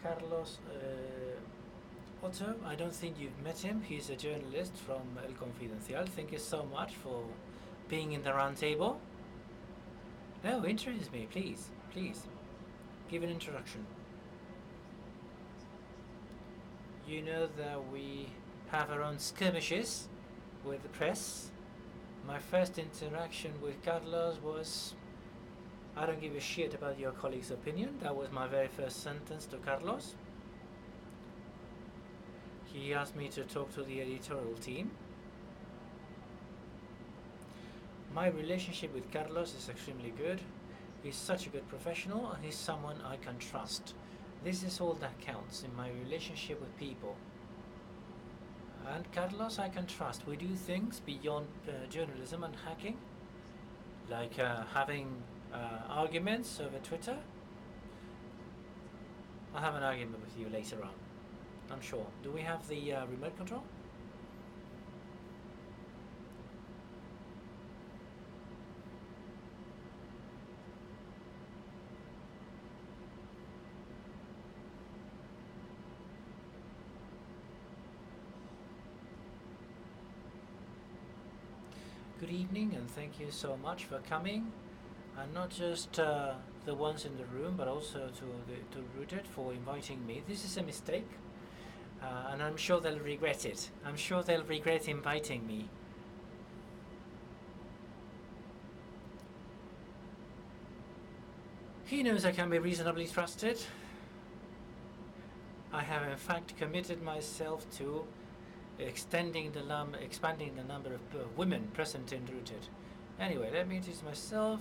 Carlos Otto. I don't think you've met him. He's a journalist from El Confidencial. Thank you so much for being in the round table. No, introduce me, please. Please. Give an introduction. You know that we have our own skirmishes with the press. My first interaction with Carlos was, I don't give a shit about your colleague's opinion. That was my very first sentence to Carlos. He asked me to talk to the editorial team. My relationship with Carlos is extremely good. He's such a good professional and he's someone I can trust. This is all that counts in my relationship with people. And Carlos I can trust. We do things beyond journalism and hacking, like having arguments over Twitter. I'll have an argument with you later on, I'm sure. Do we have the remote control? Good evening and thank you so much for coming, and not just the ones in the room but also to Rooted for inviting me. This is a mistake and I'm sure they'll regret it. I'm sure they'll regret inviting me. He knows I can be reasonably trusted. I have in fact committed myself to expanding the number of women present in Rooted. Anyway, let me introduce myself.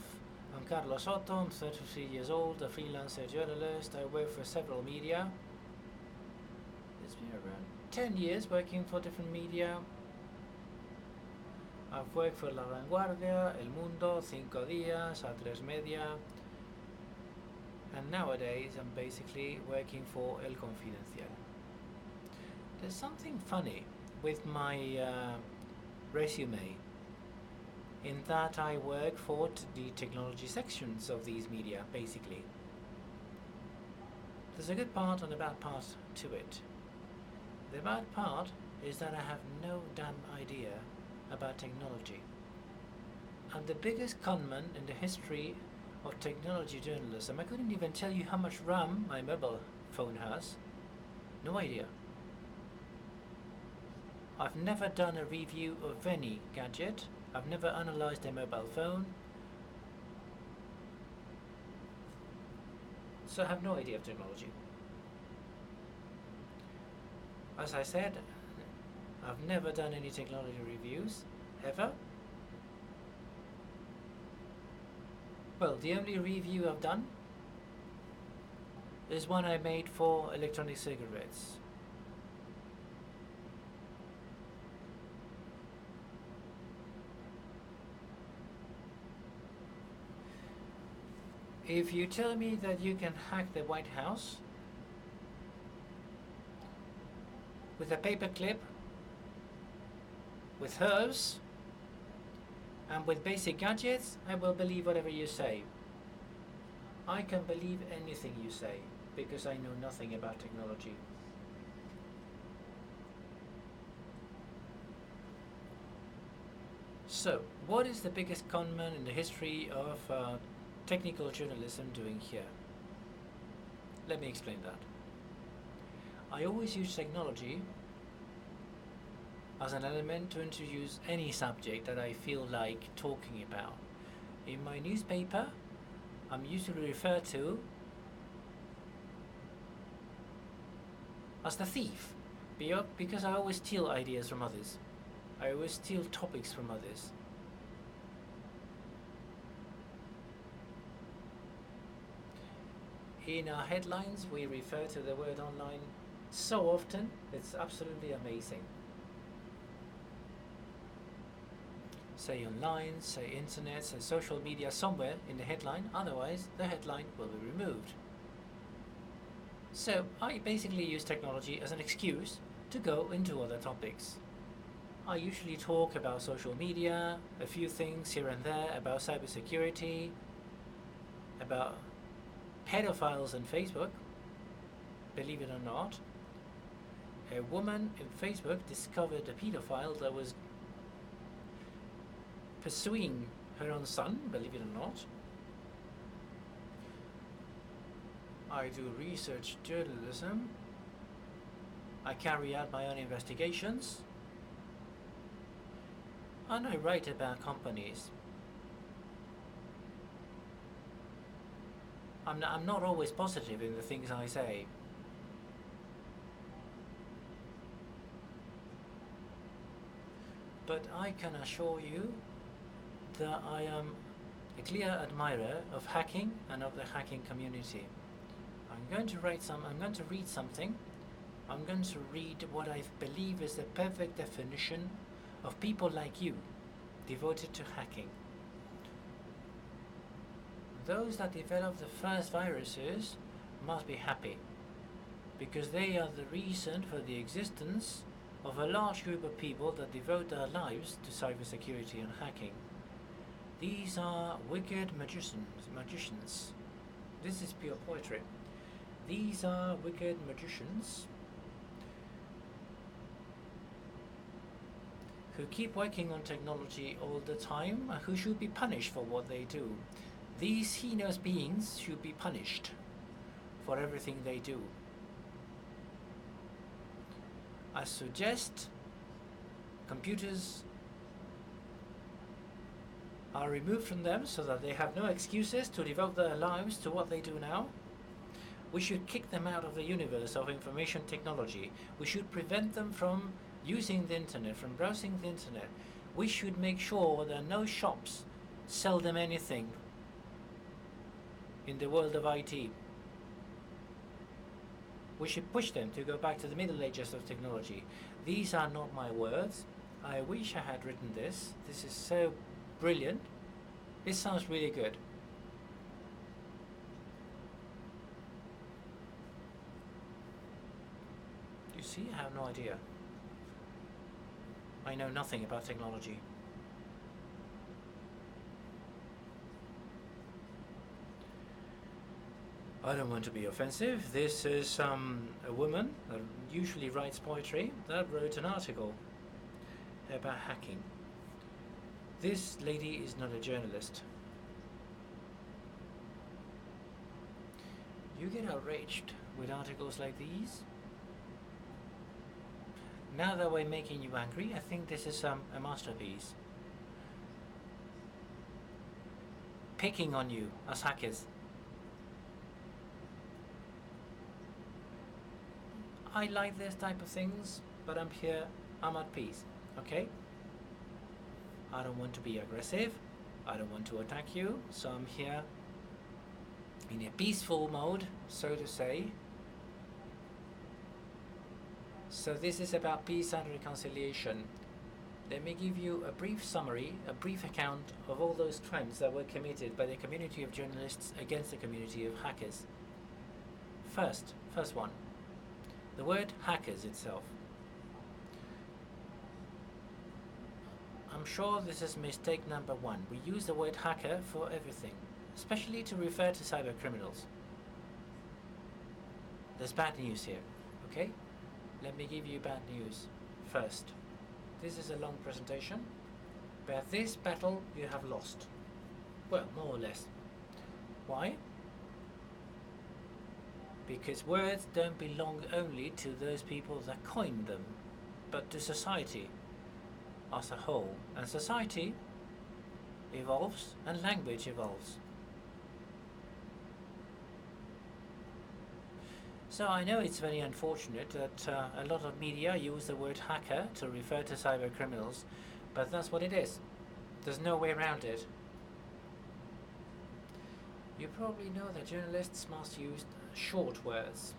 I'm Carlos Otto, I'm 33 years old, a freelancer journalist. I work for several media. It's been around 10 years working for different media. I've worked for La Vanguardia, El Mundo, Cinco Días, A3 Media, and nowadays I'm basically working for El Confidencial. There's something funny with my resume, in that I work for the technology sections of these media, basically. There's a good part and a bad part to it. The bad part is that I have no damn idea about technology. I'm the biggest conman in the history of technology journalism. I couldn't even tell you how much RAM my mobile phone has. No idea. I've never done a review of any gadget. I've never analyzed a mobile phone. So I have no idea of technology. As I said, I've never done any technology reviews, ever. Well, the only review I've done is one I made for electronic cigarettes. If you tell me that you can hack the White House with a paperclip, with herbs, and with basic gadgets, I will believe whatever you say. I can believe anything you say, because I know nothing about technology. So, what is the biggest conman in the history of technical journalism doing here? Let me explain that. I always use technology as an element to introduce any subject that I feel like talking about. In my newspaper, I'm usually referred to as the thief, because I always steal ideas from others. I always steal topics from others. In our headlines, we refer to the word online so often, it's absolutely amazing. Say online, say internet, say social media, somewhere in the headline, otherwise the headline will be removed. So I basically use technology as an excuse to go into other topics. I usually talk about social media, a few things here and there about cybersecurity, about pedophiles on Facebook, believe it or not, a woman in Facebook discovered a pedophile that was pursuing her own son, believe it or not. I do research journalism. I carry out my own investigations. And I write about companies. I'm not always positive in the things I say. But I can assure you that I am a clear admirer of hacking and of the hacking community. I'm going to read something. I'm going to read what I believe is the perfect definition of people like you, devoted to hacking. Those that develop the first viruses must be happy, because they are the reason for the existence of a large group of people that devote their lives to cybersecurity and hacking. These are wicked magicians. This is pure poetry. These are wicked magicians who keep working on technology all the time and who should be punished for what they do. These heinous beings should be punished for everything they do. I suggest computers are removed from them so that they have no excuses to devote their lives to what they do now. We should kick them out of the universe of information technology. We should prevent them from using the internet, from browsing the internet. We should make sure that no shops sell them anything in the world of IT. We should push them to go back to the Middle Ages of technology. These are not my words. I wish I had written this. This is so brilliant. This sounds really good. You see, I have no idea. I know nothing about technology. I don't want to be offensive. This is a woman that usually writes poetry that wrote an article about hacking. This lady is not a journalist. You get outraged with articles like these? Now that we're making you angry, I think this is a masterpiece. Picking on you as hackers. I like this type of things, but I'm here, I'm at peace, okay? I don't want to be aggressive, I don't want to attack you, so I'm here in a peaceful mode, so to say. So this is about peace and reconciliation. Let me give you a brief summary, a brief account of all those crimes that were committed by the community of journalists against the community of hackers. First one. The word hackers itself. I'm sure this is mistake number one. We use the word hacker for everything, especially to refer to cyber criminals. There's bad news here, okay? Let me give you bad news first. This is a long presentation, but this battle you have lost. Well, more or less. Why? Because words don't belong only to those people that coined them, but to society as a whole. And society evolves and language evolves. So I know it's very unfortunate that a lot of media use the word hacker to refer to cyber criminals, but that's what it is. There's no way around it. You probably know that journalists must use short words.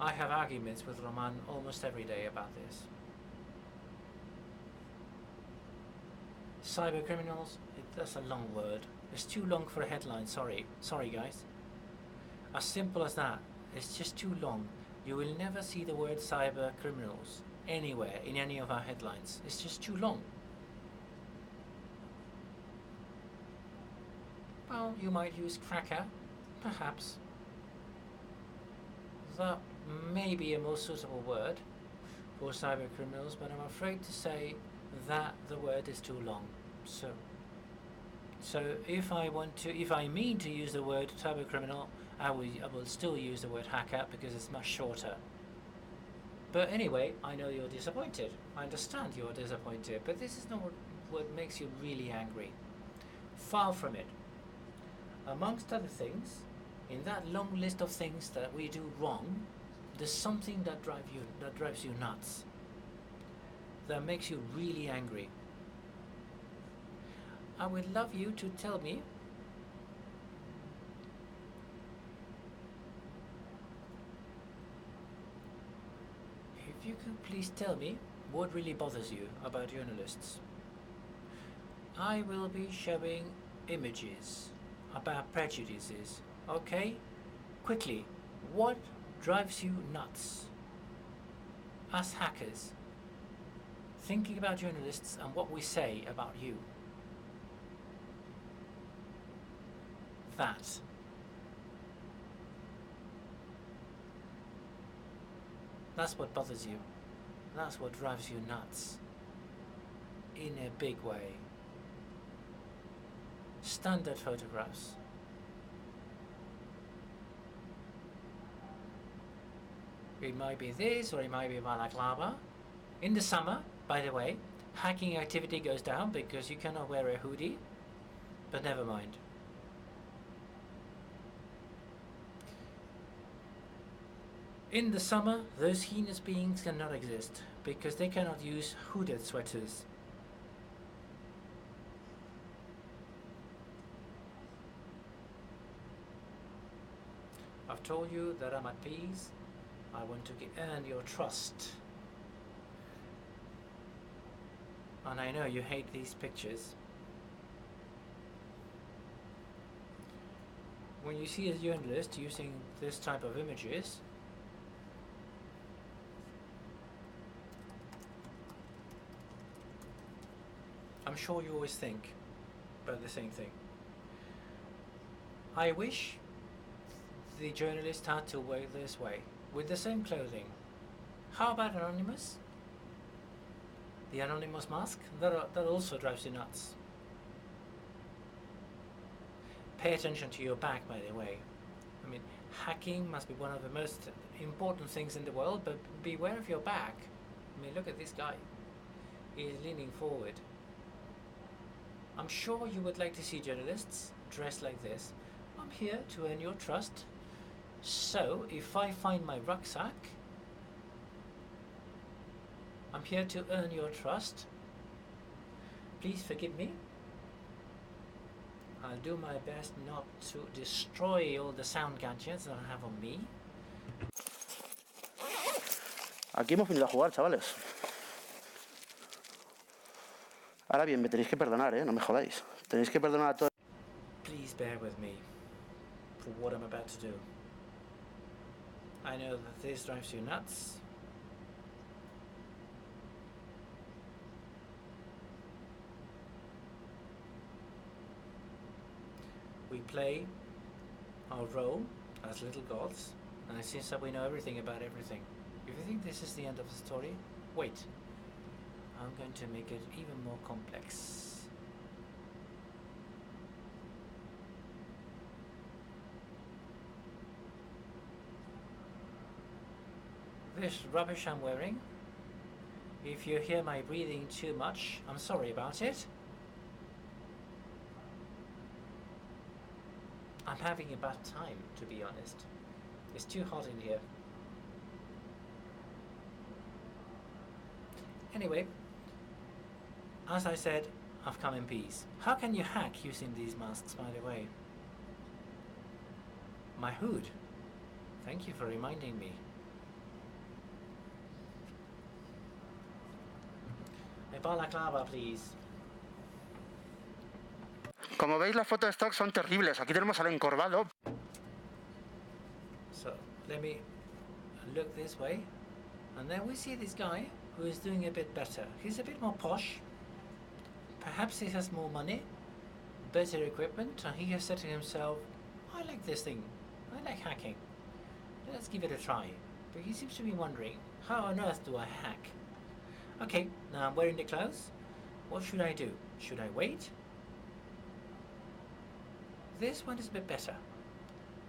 I have arguments with Roman almost every day about this. Cyber criminals, that's a long word. It's too long for a headline, sorry guys. As simple as that, it's just too long. You will never see the word cyber criminals anywhere in any of our headlines. It's just too long. Well, you might use cracker, Perhaps that may be a more suitable word for cyber criminals, but I'm afraid to say that the word is too long. So if I mean to use the word cyber criminal, I will still use the word hacker because it's much shorter. But anyway, I know you're disappointed. I understand you're disappointed, but this is not what makes you really angry. Far from it. Amongst other things, in that long list of things that we do wrong, there's something that drives you nuts. That makes you really angry. I would love you to tell me if you could please tell me what really bothers you about journalists. I will be showing images about prejudices, okay? Quickly, what drives you nuts? Us hackers, thinking about journalists and what we say about you. That's what bothers you. That's what drives you nuts. In a big way. Standard photographs. It might be this, or it might be balaclava. In the summer, by the way, hacking activity goes down because you cannot wear a hoodie. But never mind. In the summer, those heinous beings cannot exist because they cannot use hooded sweaters. I've told you that I'm at peace. I want to earn your trust. And I know you hate these pictures. When you see a journalist using this type of images, I'm sure you always think about the same thing. I wish the journalist had to wear this way, with the same clothing. How about Anonymous? The Anonymous mask? That also drives you nuts. Pay attention to your back, by the way. I mean, hacking must be one of the most important things in the world, but beware of your back. I mean, look at this guy. He is leaning forward. I'm sure you would like to see journalists dressed like this. I'm here to earn your trust. So, if I find my rucksack, I'm here to earn your trust. Please forgive me. I'll do my best not to destroy all the sound gadgets that I have on me. Aquí hemos venido a jugar, chavales. Ahora bien, me tenéis que perdonar, no me jodáis. Tenéis que perdonar a todos. Please bear with me for what I'm about to do. I know that this drives you nuts. We play our role as little gods, and it seems that we know everything about everything. If you think this is the end of the story, wait. I'm going to make it even more complex. This rubbish I'm wearing, if you hear my breathing too much, I'm sorry about it. I'm having a bad time, to be honest. It's too hot in here. Anyway, as I said, I've come in peace. How can you hack using these masks, by the way? My hood. Thank you for reminding me. A balaclava, please. Como veis, las fotos de stock son terribles. Aquí tenemos al encorvado. So, let me look this way. And then we see this guy who is doing a bit better. He's a bit more posh. Perhaps he has more money, better equipment, and he has said to himself, I like this thing. I like hacking. Let's give it a try. But he seems to be wondering, how on earth do I hack? Okay, now I'm wearing the clothes. What should I do? Should I wait? This one is a bit better.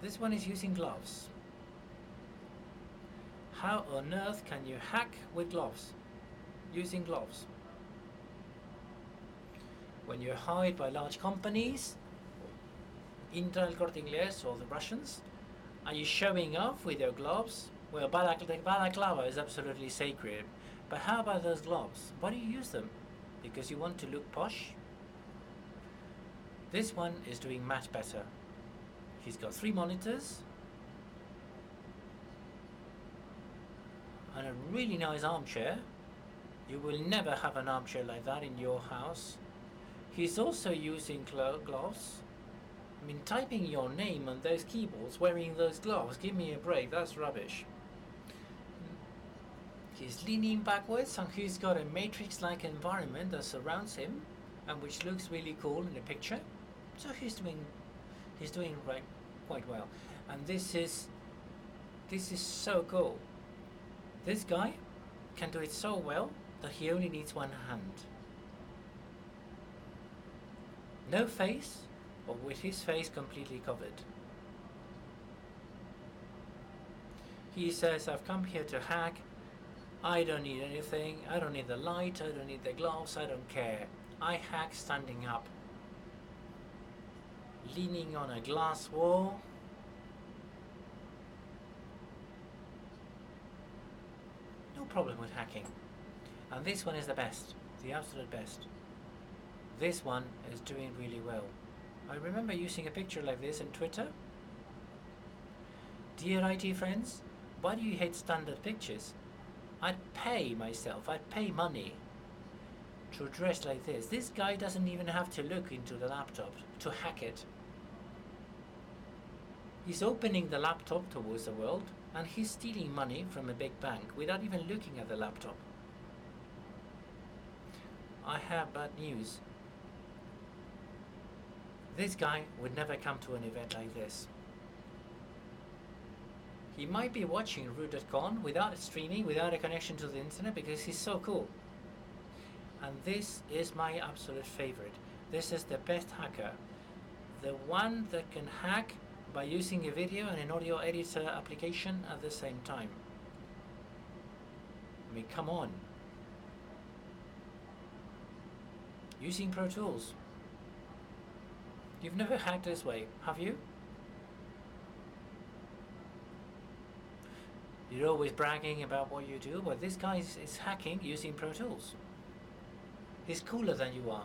This one is using gloves. How on earth can you hack with gloves? Using gloves. When you're hired by large companies, Intel, El Corte Inglés, or the Russians, are you showing off with your gloves? Well, the balaclava is absolutely sacred. But how about those gloves? Why do you use them? Because you want to look posh? This one is doing much better. He's got 3 monitors and a really nice armchair. You will never have an armchair like that in your house. He's also using gloves. I mean, typing your name on those keyboards, wearing those gloves, give me a break, that's rubbish. He's leaning backwards and he's got a matrix-like environment that surrounds him and which looks really cool in the picture. So he's doing quite well. And this is so cool. This guy can do it so well that he only needs one hand. No face, or with his face completely covered. He says, I've come here to hack. I don't need anything. I don't need the light. I don't need the gloves. I don't care. I hack standing up. Leaning on a glass wall. No problem with hacking. And this one is the best. The absolute best. This one is doing really well. I remember using a picture like this in Twitter. Dear IT friends, why do you hate standard pictures? I'd pay myself, I'd pay money to dress like this. This guy doesn't even have to look into the laptop to hack it. He's opening the laptop towards the world and he's stealing money from a big bank without even looking at the laptop. I have bad news. This guy would never come to an event like this. He might be watching RootedCON without streaming, without a connection to the internet, because he's so cool. And this is my absolute favorite. This is the best hacker. The one that can hack by using a video and an audio editor application at the same time. I mean, come on. Using Pro Tools. You've never hacked this way, have you? You're always bragging about what you do, but this guy is hacking using Pro Tools. He's cooler than you are.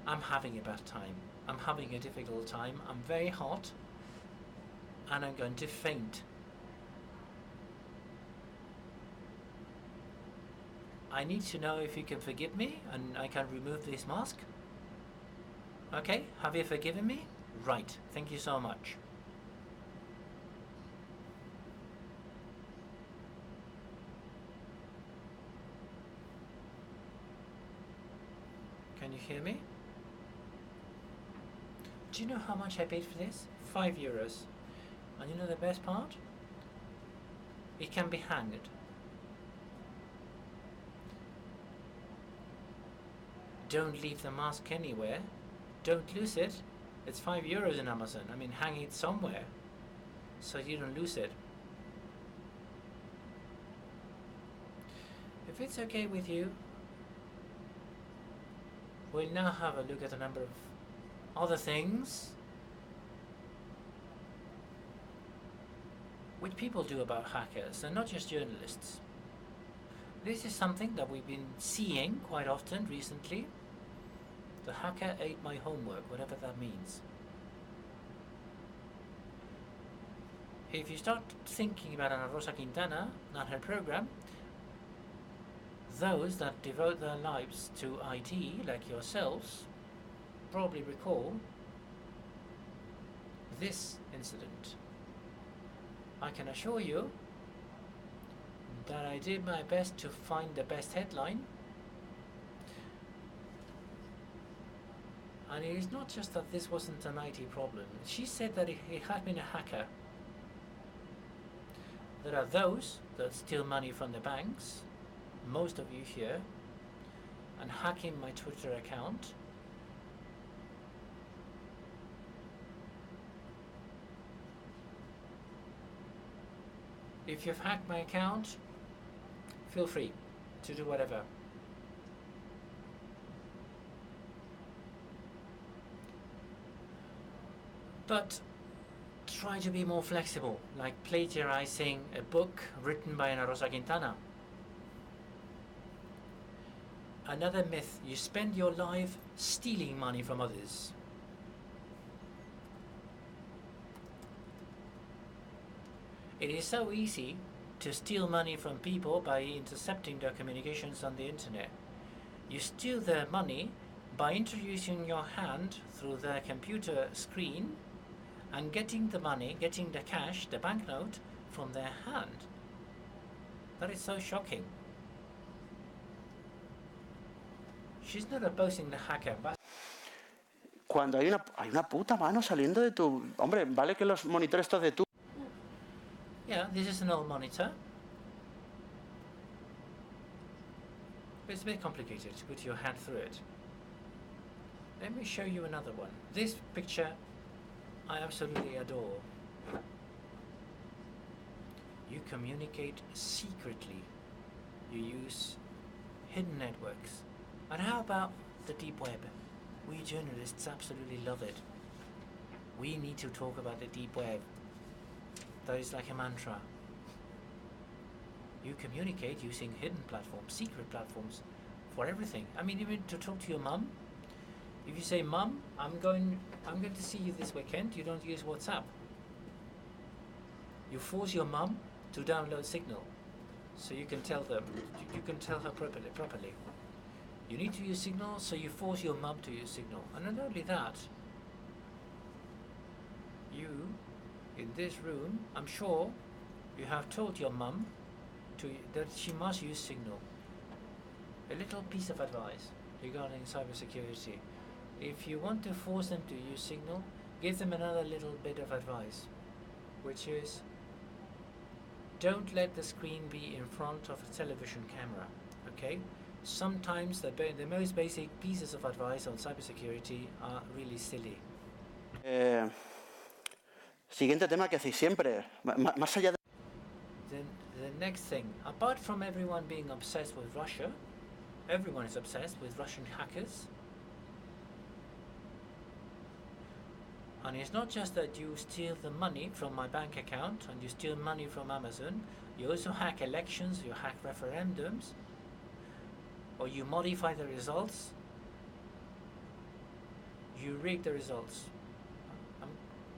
I'm having a bad time. I'm having a difficult time. I'm very hot. And I'm going to faint. I need to know if you can forgive me and I can remove this mask. Okay, have you forgiven me? Right, thank you so much. Can you hear me? Do you know how much I paid for this? €5. And you know the best part? It can be hanged. Don't leave the mask anywhere. Don't lose it. It's €5 in Amazon. I mean, hang it somewhere so you don't lose it. If it's okay with you, we'll now have a look at a number of other things which people do about hackers, and not just journalists. This is something that we've been seeing quite often recently. The hacker ate my homework, whatever that means. If you start thinking about Ana Rosa Quintana and her program, those that devote their lives to IT, like yourselves, probably recall this incident. I can assure you that I did my best to find the best headline. And it is not just that this wasn't an IT problem. She said that he had been a hacker. There are those that steal money from the banks, most of you here, and hacking my Twitter account. If you've hacked my account, feel free to do whatever. But try to be more flexible, like plagiarizing a book written by Ana Rosa Quintana. Another myth, you spend your life stealing money from others. It is so easy to steal money from people by intercepting their communications on the internet. You steal their money by introducing your hand through their computer screen and getting the money, getting the cash, the banknote, from their hand. That is so shocking. She's not opposing the hacker, but Cuando hay una puta mano saliendo de tu... Hombre, vale que los monitores estos de tu... yeah, this is an old monitor. But it's a bit complicated to put your hand through it. Let me show you another one. This picture I absolutely adore. You communicate secretly. You use hidden networks. And how about the deep web? We journalists absolutely love it. We need to talk about the deep web. That is like a mantra. You communicate using hidden platforms, secret platforms, for everything. I mean, even to talk to your mum. If you say, "Mum, I'm going to see you this weekend," you don't use WhatsApp. You force your mum to download Signal, so you can tell her properly. You need to use Signal, so you force your mum to use Signal. And not only that, you, in this room, I'm sure you have told your mum that she must use Signal. A little piece of advice regarding cybersecurity. If you want to force them to use Signal, give them another little bit of advice, which is, don't let the screen be in front of a television camera, okay? Sometimes the most basic pieces of advice on cybersecurity are really silly. Siguiente tema que hacéis siempre, más allá de... The next thing, apart from everyone being obsessed with Russia, everyone is obsessed with Russian hackers. And it's not just that you steal the money from my bank account and you steal money from Amazon, you also hack elections, you hack referendums, or you modify the results, you rig the results. I'm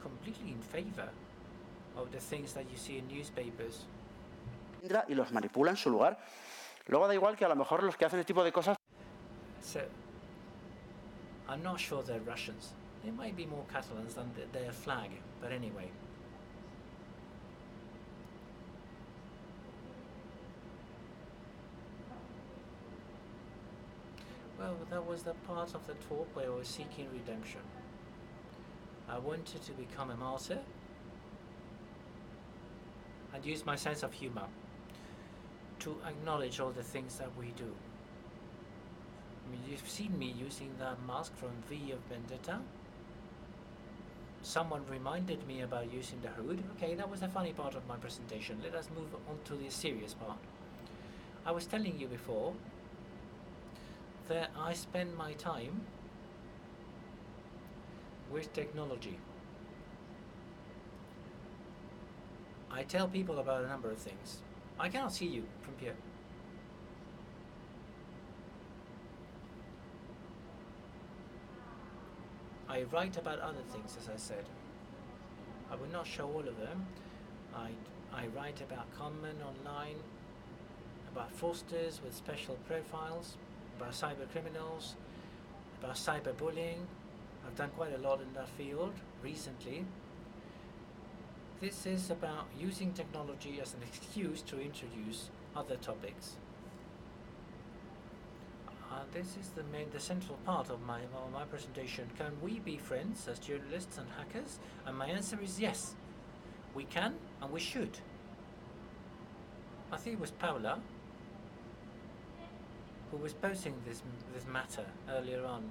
completely in favor of the things that you see in newspapers. Y los manipula en su lugar. Luego da igual que a lo mejor los que hacen este tipo de cosas... So, I'm not sure they're Russians. They might be more Catalans than their flag, but anyway. Well, that was the part of the talk where I was seeking redemption. I wanted to become a martyr and use my sense of humor to acknowledge all the things that we do. I mean, you've seen me using that mask from V of Vendetta. Someone reminded me about using the hood. Okay, that was the funny part of my presentation. Let us move on to the serious part. I was telling you before that I spend my time with technology. I tell people about a number of things. I cannot see you from here. I write about other things, as I said. I will not show all of them. I write about common online, about fraudsters with special profiles, about cyber criminals, about cyberbullying. I've done quite a lot in that field recently. This is about using technology as an excuse to introduce other topics. this is the central part of my presentation. Can we be friends as journalists and hackers? And my answer is yes. We can and we should. I think it was Paula who was posting this matter earlier on.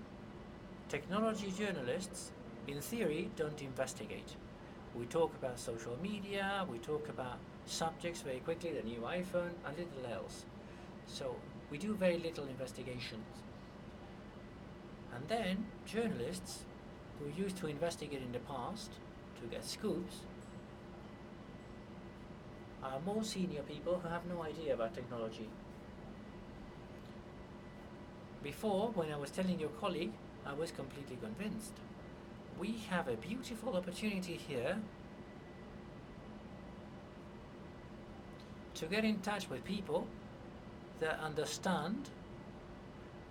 Technology journalists, in theory, don't investigate. We talk about social media, we talk about subjects very quickly, the new iPhone, and little else. So we do very little investigations. And then journalists who used to investigate in the past to get scoops are more senior people who have no idea about technology. Before, when I was telling your colleague, I was completely convinced. We have a beautiful opportunity here to get in touch with people that understand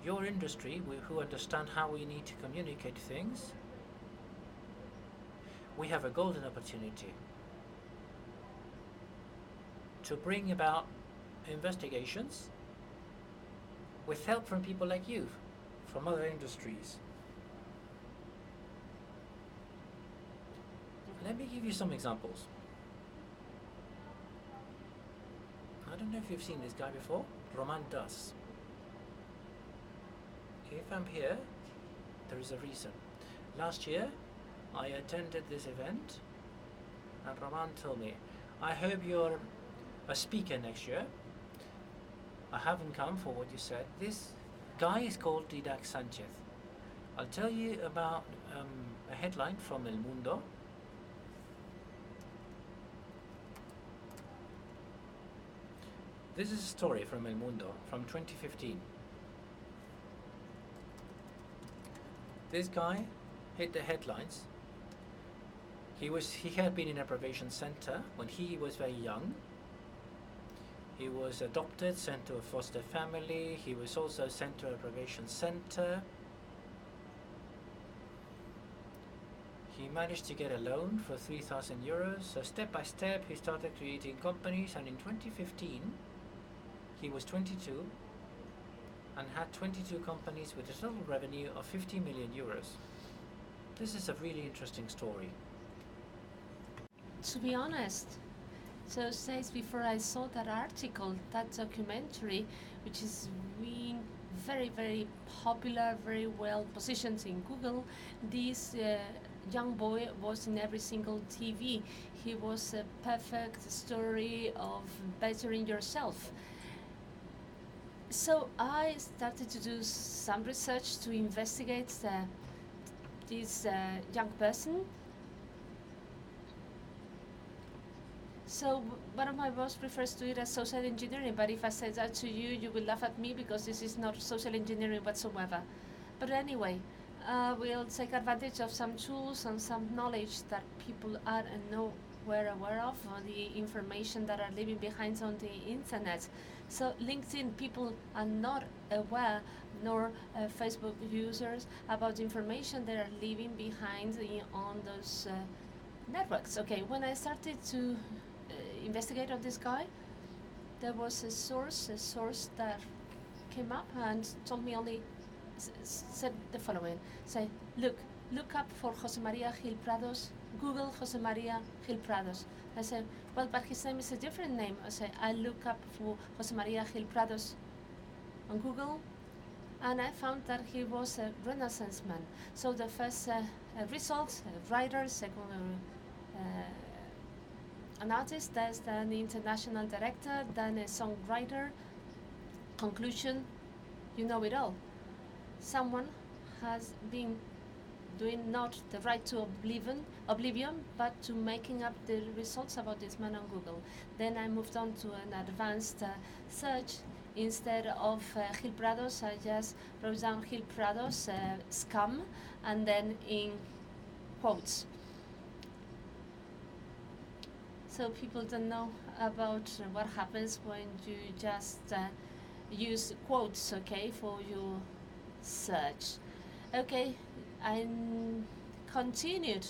your industry, who understand how we need to communicate things. We have a golden opportunity to bring about investigations with help from people like you, from other industries. Let me give you some examples. I don't know if you've seen this guy before, Roman does. If I'm here, there is a reason. Last year, I attended this event, and Roman told me, I hope you're a speaker next year. I haven't come for what you said. This guy is called Didac Sanchez. I'll tell you about a headline from El Mundo. This is a story from El Mundo from 2015. This guy hit the headlines. He had been in a probation center when he was very young. He was adopted, sent to a foster family. He was also sent to a probation center. He managed to get a loan for 3,000 euros. So step by step, he started creating companies, and in 2015, he was 22 and had 22 companies with a total revenue of 50 million euros. This is a really interesting story. To be honest, those days before I saw that article, that documentary, which is being very, very popular, very well positioned in Google, this young boy was in every single TV. He was a perfect story of bettering yourself. So I started to do some research to investigate this young person. So one of my boss refers to it as social engineering, but if I say that to you, you will laugh at me because this is not social engineering whatsoever. But anyway, we'll take advantage of some tools and some knowledge that people are nowhere aware of, or the information that are leaving behind on the internet. So LinkedIn people are not aware, nor Facebook users, about the information they are leaving behind on those networks. Okay, when I started to investigate on this guy, there was a source that came up and told me only, said the following, say, look up for Jose Maria Gil Prados, Google Jose Maria Gil Prados. I said, well, but his name is a different name. I said, I look up for Jose Maria Gil Prados on Google, and I found that he was a Renaissance man. So the first results, a writer, second an artist, then an international director, then a songwriter. Conclusion, you know it all. Someone has been doing not the right to oblivion, but to making up the results about this man on Google. Then I moved on to an advanced search. Instead of Gil Prados, I just wrote down Gil Prados, scam, and then in quotes. So people don't know about what happens when you just use quotes, okay, for your search. Okay, I continued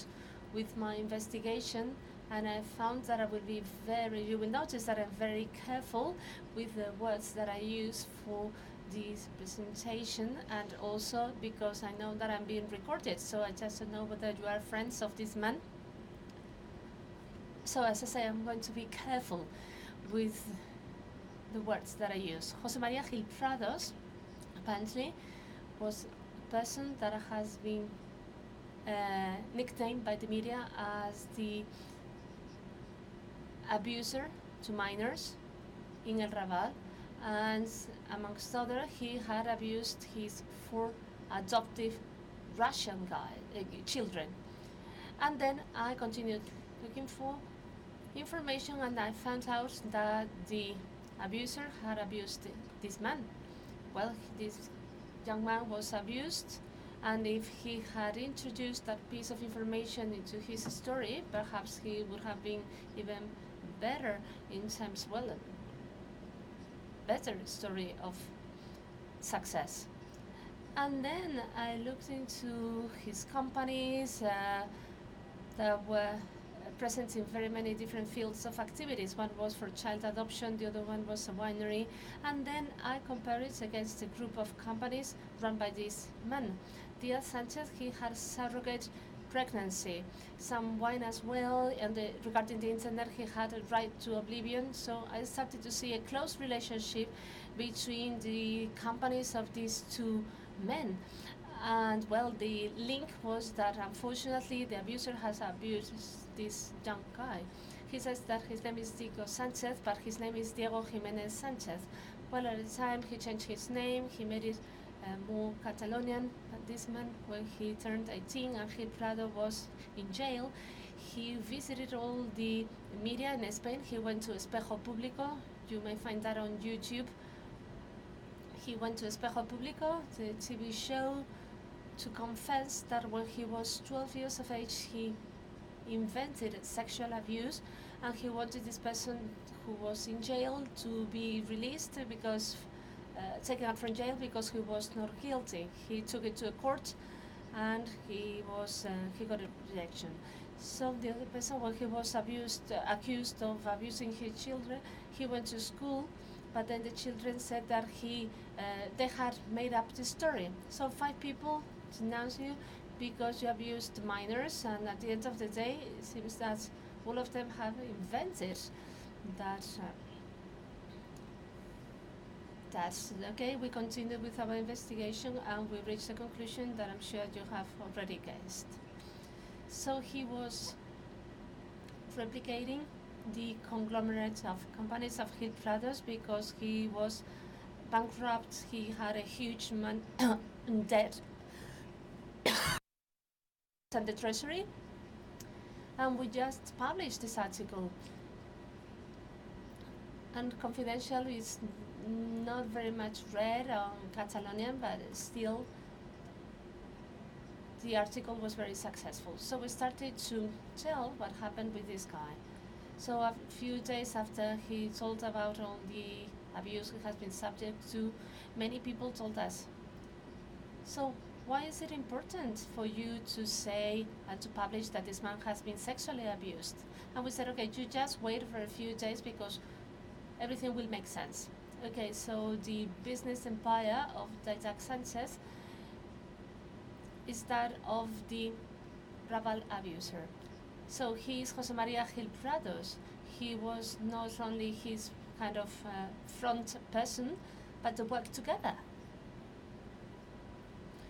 with my investigation, and I found that I will be you will notice that I'm very careful with the words that I use for this presentation, and also because I know that I'm being recorded, so I just don't know whether you are friends of this man. So as I say, I'm going to be careful with the words that I use. José María Gil Prados, apparently, was a person that has been nicknamed by the media as the abuser to minors in El Raval, and amongst other, he had abused his 4 adoptive Russian children. And then I continued looking for information, and I found out that the abuser had abused this man. Well, this young man was abused, and if he had introduced that piece of information into his story, perhaps he would have been even better in terms, well, better story of success. And then I looked into his companies that were present in very many different fields of activities. One was for child adoption, the other one was a winery, and then I compared it against a group of companies run by this man. Diaz Sanchez, he had a surrogate pregnancy, some wine as well, and regarding the internet, he had a right to oblivion. So I started to see a close relationship between the companies of these 2 men. And well, the link was that unfortunately the abuser has abused this young guy. He says that his name is Diego Sanchez, but his name is Diego Jimenez Sanchez. Well, at the time he changed his name, he made it more Catalonian. But this man, when he turned 18 and Gil Prado was in jail, he visited all the media in Spain. He went to Espejo Público. You may find that on YouTube. He went to Espejo Público, the TV show, to confess that when he was 12 years of age, he invented sexual abuse, and he wanted this person who was in jail to be released because taken out from jail because he was not guilty. He took it to a court, and he got a rejection. So the other person, when he was accused of abusing his children, he went to school, but then the children said that they had made up the story. So 5 people denounce you because you abused minors, and at the end of the day, it seems that all of them have invented that. That's okay. We continue with our investigation, and we reached the conclusion that I'm sure you have already guessed. So he was replicating the conglomerate of companies of Gil Prados because he was bankrupt. He had a huge debt and the treasury, and we just published this article. And Confidential is not very much read on Catalonian, but still the article was very successful. So we started to tell what happened with this guy. So a few days after he told about all the abuse he has been subject to, many people told us, so why is it important for you to say and to publish that this man has been sexually abused? And we said, okay, you just wait for a few days because everything will make sense. Okay, so the business empire of Didac Sanchez is that of the Raval abuser. So he is José María Gil Prados. He was not only his kind of front person, but they work together.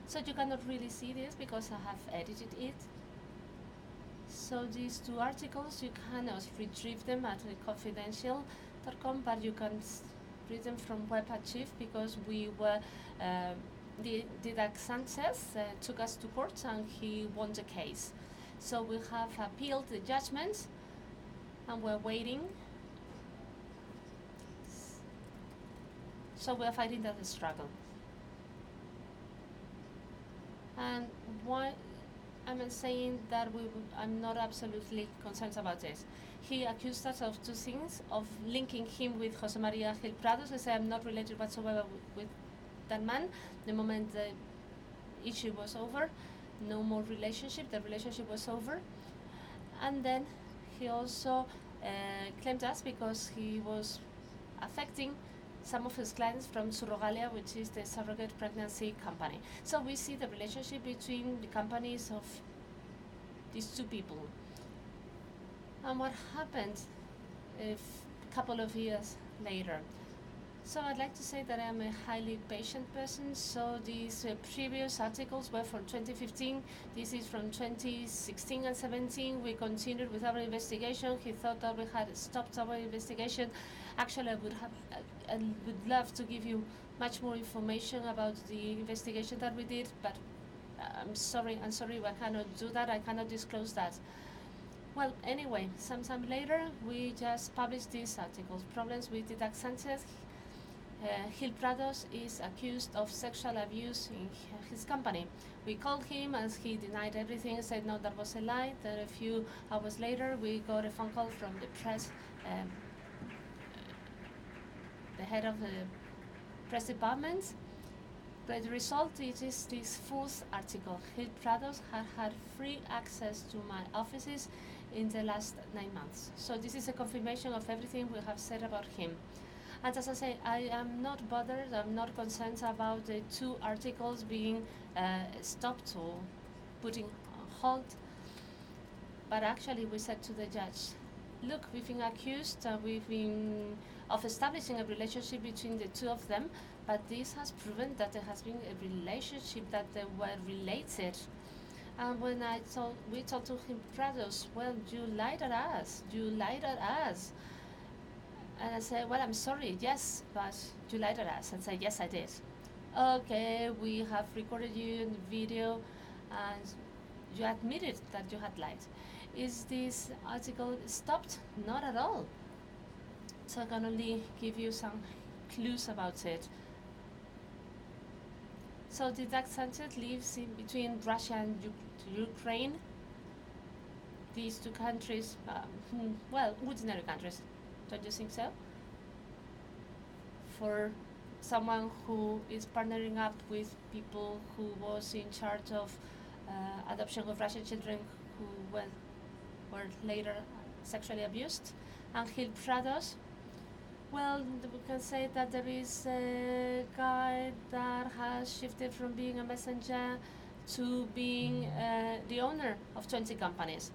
So you cannot really see this because I have edited it. So these 2 articles, you cannot retrieve them at confidential.com, but you can read them from Web Archive because we were, Didac Sanchez took us to court and he won the case. So we have appealed the judgment and we're waiting. So we're fighting that struggle. And why I'm saying that I'm not absolutely concerned about this. He accused us of 2 things, of linking him with José María Gil Prados. I say I'm not related whatsoever with that man. The moment the issue was over, no more relationship, the relationship was over. And then he also claimed us because he was affecting some of his clients from Surrogalia, which is the surrogate pregnancy company. So we see the relationship between the companies of these two people. And what happened a couple of years later? So I'd like to say that I'm a highly patient person. So these previous articles were from 2015. This is from 2016 and 17. We continued with our investigation. He thought that we had stopped our investigation. Actually, I would love to give you much more information about the investigation that we did, but I'm sorry, I cannot do that. I cannot disclose that. Well, anyway, sometime later, we just published these articles. Problems with Didac Sanchez. Gil Prados is accused of sexual abuse in his company. We called him and he denied everything, said no, that was a lie. Then a few hours later, we got a phone call from the press, the head of the press department. But the result is this false article. Gil Prados had free access to my offices in the last 9 months. So this is a confirmation of everything we have said about him. And as I say, I am not bothered, I'm not concerned about the 2 articles being stopped or putting on hold. But actually we said to the judge, look, we've been accused, of establishing a relationship between the 2 of them, but this has proven that there has been a relationship, that they were related. And when we told to him, Prados, well, you lied at us. And I said, well, I'm sorry, yes, but you lied at us. And said, yes, I did. Okay, we have recorded you in video, and you admitted that you had lied. Is this article stopped? Not at all. So I can only give you some clues about it. So Didac Sanchez lives in between Russia and Ukraine. These 2 countries, well, ordinary countries. Don't you think so? For someone who is partnering up with people who was in charge of adoption of Russian children who were later sexually abused. And Gil Prados, well, we can say that there is a guy that has shifted from being a messenger to being the owner of 20 companies.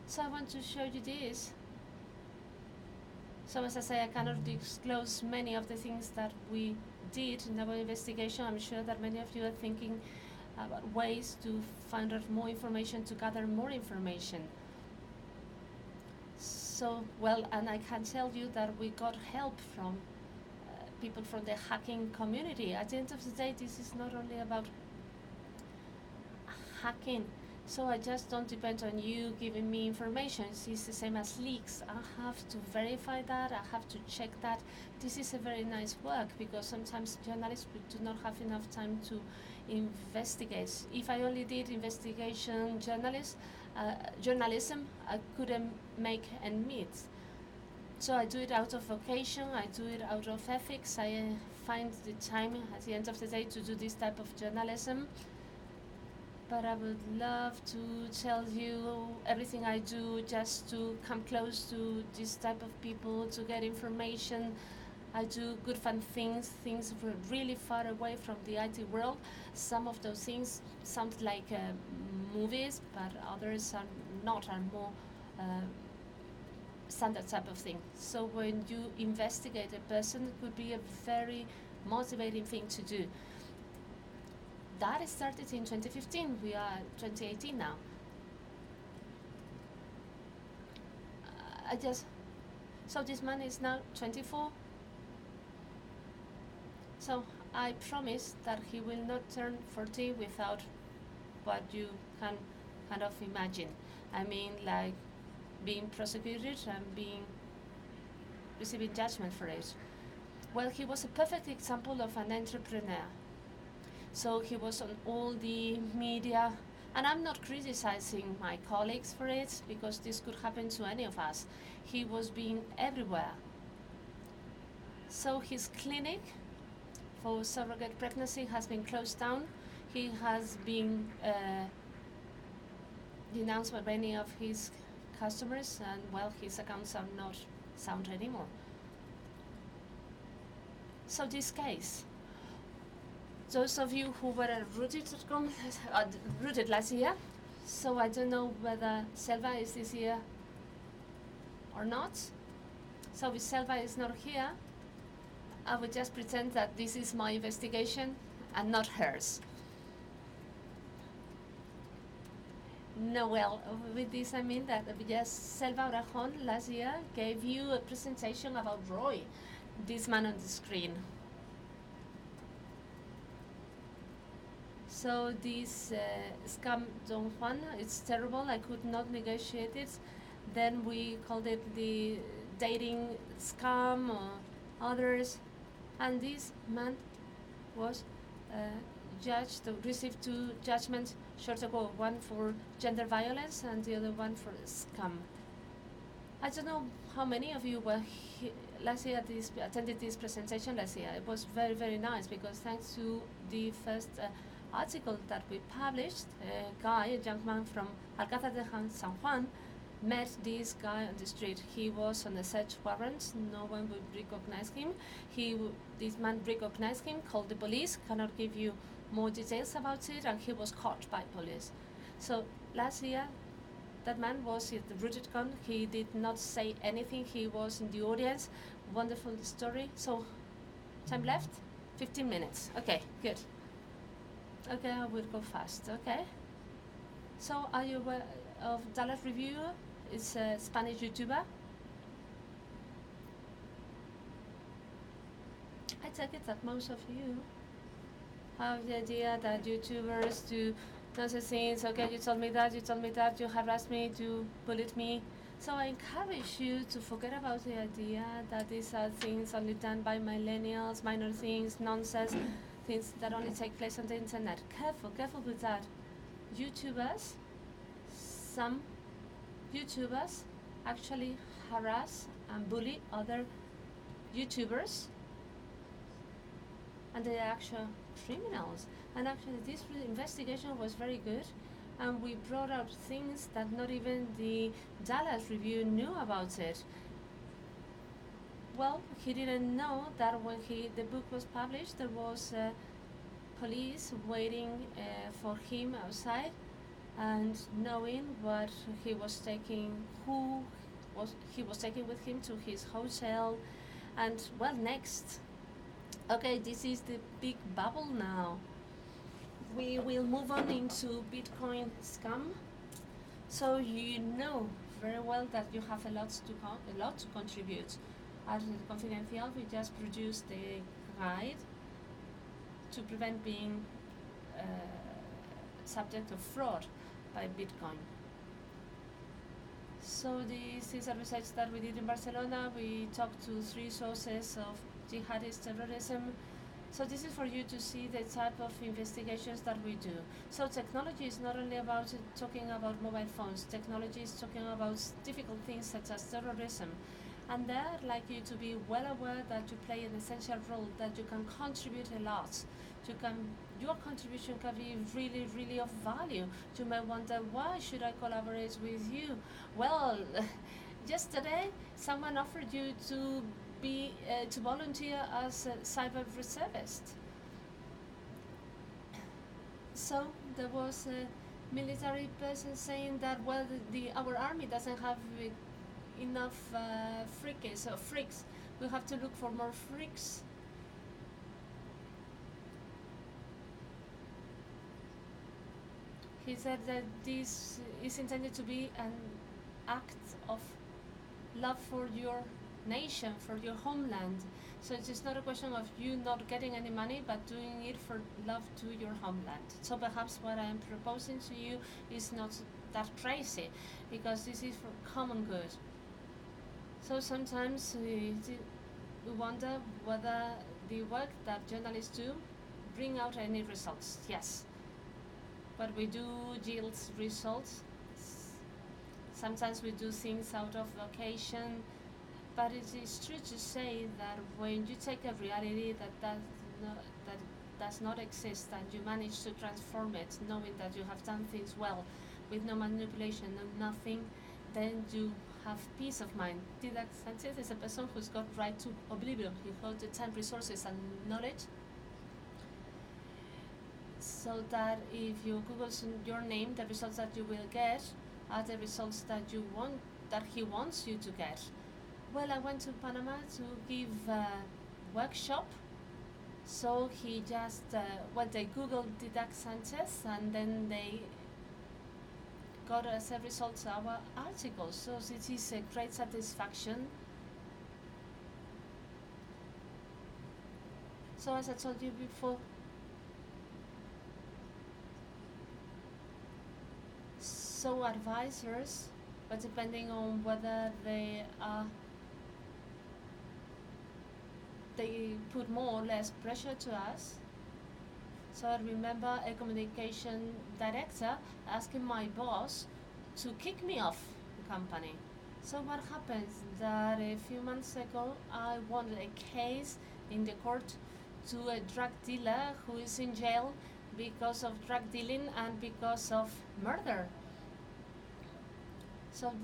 So I want to show you this. So as I say, I cannot disclose many of the things that we did in our investigation. I'm sure that many of you are thinking about ways to find out more information, to gather more information. So, well, and I can tell you that we got help from people from the hacking community. At the end of the day, this is not only about hacking. So I just don't depend on you giving me information. It's the same as leaks. I have to verify that, I have to check that. This is a very nice work because sometimes journalists do not have enough time to investigate. If I only did investigation journalism, I couldn't make ends meet. So I do it out of vocation, I do it out of ethics. I find the time at the end of the day to do this type of journalism. But I would love to tell you everything I do just to come close to this type of people, to get information. I do good fun things really far away from the IT world. Some of those things sound like movies, but others are not, are more standard type of thing. So when you investigate a person, it could be a very motivating thing to do. That started in 2015. We are 2018 now. So this man is now 24. So I promise that he will not turn 40 without what you can kind of imagine. I mean, like being prosecuted and receiving judgment for it. Well, he was a perfect example of an entrepreneur. So he was on all the media, and I'm not criticizing my colleagues for it because this could happen to any of us. He was being everywhere. So his clinic for surrogate pregnancy has been closed down. He has been denounced by many of his customers, and well, his accounts are not sound anymore. So this case, those of you who were at RootedCON, Rooted last year, so I don't know whether Selva is this year or not. So if Selva is not here, I would just pretend that this is my investigation and not hers. No, well, with this I mean that just Selva Orajon last year gave you a presentation about Roy, this man on the screen. So this scam Don Juan, it's terrible, I could not negotiate it. Then we called it the dating scam or others. And this man was judged, received 2 judgments short ago, one for gender violence and the other one for scam. I don't know how many of you were last year attended this presentation last year. It was very, very nice because thanks to the first article that we published, a guy, a young man from Alcázar de San Juan, met this guy on the street. He was on a search warrant. No one would recognize him. This man recognized him, called the police, cannot give you more details about it, and he was caught by police. So last year, that man was at the RootedCON. He did not say anything. He was in the audience. Wonderful story. So, time left? 15 minutes. Okay, good. Okay, I will go fast. Okay. So, are you aware of Dallas Review? It's a Spanish YouTuber. I take it that most of you have the idea that YouTubers do nonsense things. Okay, you told me that, you harassed me, you bullied me. So I encourage you to forget about the idea that these are things only done by millennials, minor things, nonsense, things that only take place on the internet. Careful with that. YouTubers, some YouTubers actually harass and bully other YouTubers, and they are actual criminals. And actually this investigation was very good, and we brought out things that not even the Dallas Review knew about it. Well, he didn't know that when the book was published, there was police waiting for him outside, and knowing what he was taking, he was taking with him to his hotel. And well, next, okay, this is the big bubble now. We will move on into Bitcoin scam. So you know very well that you have a lot to contribute. At Confidential, we just produced a guide to prevent being subject of fraud by Bitcoin. So this is a research that we did in Barcelona. We talked to 3 sources of jihadist terrorism. So this is for you to see the type of investigations that we do. So technology is not only about talking about mobile phones. Technology is talking about difficult things such as terrorism. And there I'd like you to be well aware that you play an essential role, that you can contribute a lot. Your contribution can be really, really of value. You may wonder, why should I collaborate with you? Well, yesterday someone offered you to volunteer as a cyber reservist. So there was a military person saying that, well, our army doesn't have enough freaks. We have to look for more freaks. He said that this is intended to be an act of love for your nation, for your homeland. So it is not a question of you not getting any money, but doing it for love to your homeland. So perhaps what I am proposing to you is not that crazy, because this is for common good. So sometimes we wonder whether the work that journalists do bring out any results. Yes, but we do yield results. Sometimes we do things out of vocation, but it is true to say that when you take a reality that does not exist and you manage to transform it, knowing that you have done things well, with no manipulation, no nothing, then you have peace of mind. Didac Sanchez is a person who's got right to oblivion. He holds the time, resources, and knowledge, so that if you Google your name, the results that you will get are the results that he wants you to get. Well, I went to Panama to give a workshop, so he just they Googled Didac Sanchez, and then they got as a result our article. So it is a great satisfaction. So as I told you before, so advisors, but depending on whether they put more or less pressure to us. So I remember a communication director asking my boss to kick me off the company. So what happens that a few months ago I won a case in the court to a drug dealer who is in jail because of drug dealing and because of murder. So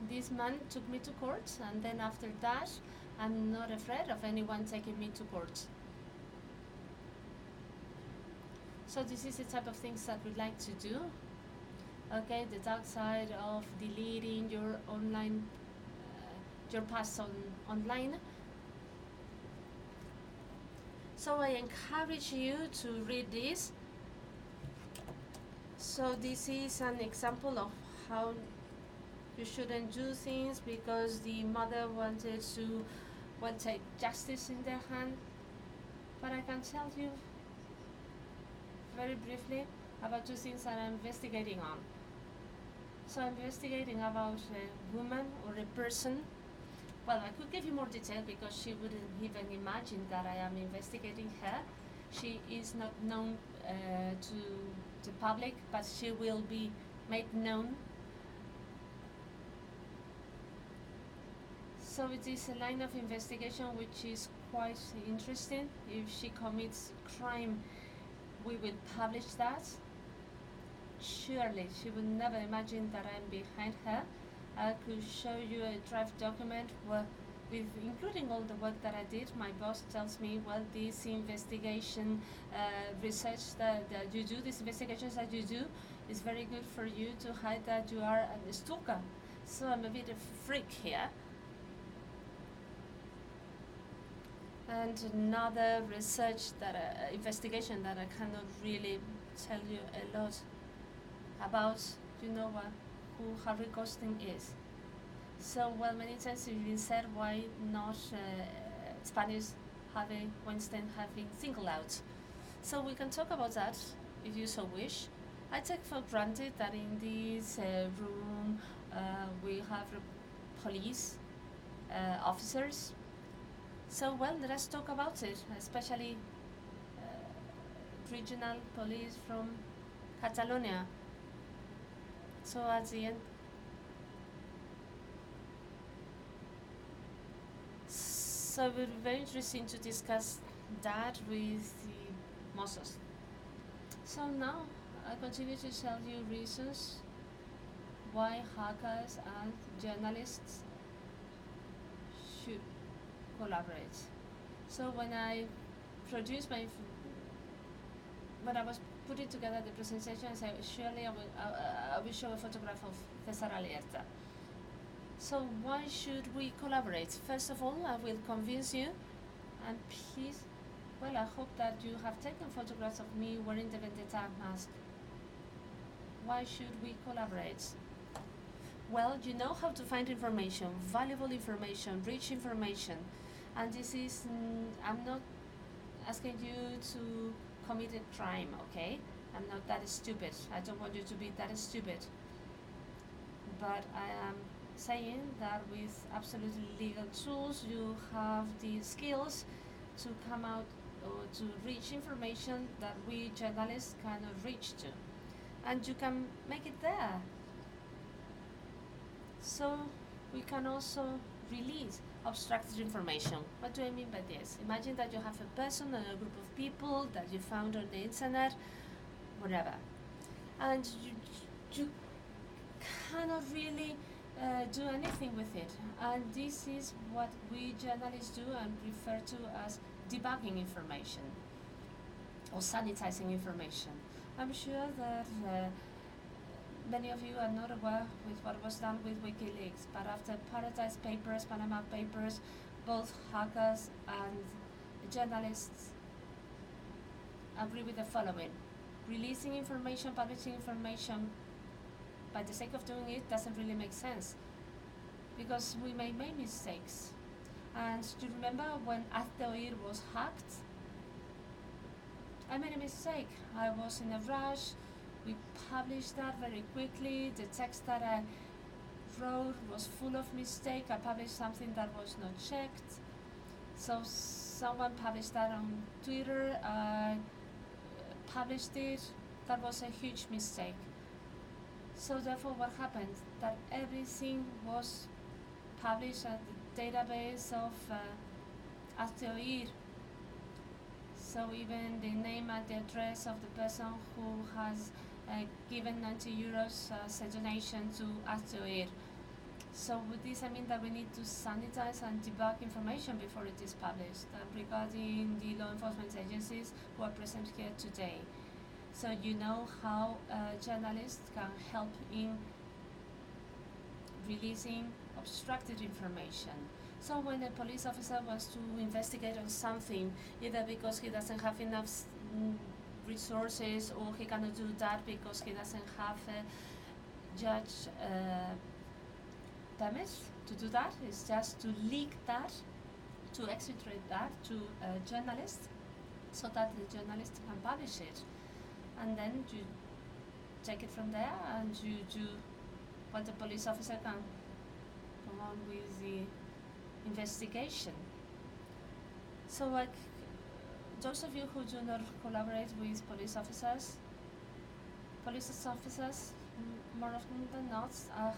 this man took me to court, and then after that I'm not afraid of anyone taking me to court. So this is the type of things that we like to do. Okay, the dark side of deleting your online, your past online. So I encourage you to read this. So this is an example of how you shouldn't do things because the mother wanted to take justice in their hand. But I can tell you very briefly about two things that I'm investigating on. So I'm investigating about a woman or a person. Well, I could give you more detail because she wouldn't even imagine that I am investigating her. She is not known to the public, but she will be made known. So it is a line of investigation which is quite interesting. If she commits crime, we will publish that. Surely she would never imagine that I'm behind her. I could show you a draft document with including all the work that I did. My boss tells me, well, this investigation research that you do, these investigations that you do, is very good for you to hide that you are a stalker. So I'm a bit of a freak here. And another research investigation that I cannot really tell you a lot about, you know what, who Harvey Weinstein is. So, well, many times it's been said, why not Spanish Harvey Weinstein have been singled out. So we can talk about that if you so wish. I take for granted that in this room we have police officers. So, well, let's talk about it, especially regional police from Catalonia. So at the end, so it would be very interesting to discuss that with the Mossos. So now I continue to tell you reasons why hackers and journalists should collaborate. So when I produced when I was putting together the presentation, I said, surely I will show a photograph of César Alerta. So why should we collaborate? First of all, I will convince you, and please, well, I hope that you have taken photographs of me wearing the Vendetta mask. Why should we collaborate? Well, you know how to find information, valuable information, rich information. And this is, I'm not asking you to commit a crime, okay? I'm not that stupid. I don't want you to be that stupid. But I am saying that with absolutely legal tools, you have the skills to come out or to reach information that we journalists cannot reach to. And you can make it there. So we can also release abstracted information. What do I mean by this? Imagine that you have a person or a group of people that you found on the internet, whatever, and you cannot really do anything with it. And this is what we journalists do and refer to as debugging information or sanitizing information. I'm sure that many of you are not aware with what was done with WikiLeaks, but after Paradise Papers, Panama Papers, both hackers and journalists agree with the following. Releasing information, publishing information by the sake of doing it doesn't really make sense, because we may make mistakes. And do you remember when Otto was hacked? I made a mistake. I was in a rush. We published that very quickly. The text that I wrote was full of mistake. I published something that was not checked. So someone published that on Twitter. I published it. That was a huge mistake. So therefore what happened? That everything was published at the database of Asteroid. So even the name and the address of the person who has given 90 euros as a donation to Asteroid. So with this I mean that we need to sanitize and debug information before it is published, regarding the law enforcement agencies who are present here today. So you know how journalists can help in releasing obstructed information. So when a police officer wants to investigate on something, either because he doesn't have enough resources, or he cannot do that because he doesn't have a judge permit to do that, it's just to leak that, to exfiltrate that to a journalist, so that the journalist can publish it. And then you take it from there and you do what the police officer can go on with the investigation. So like those of you who do not collaborate with police officers more often than not are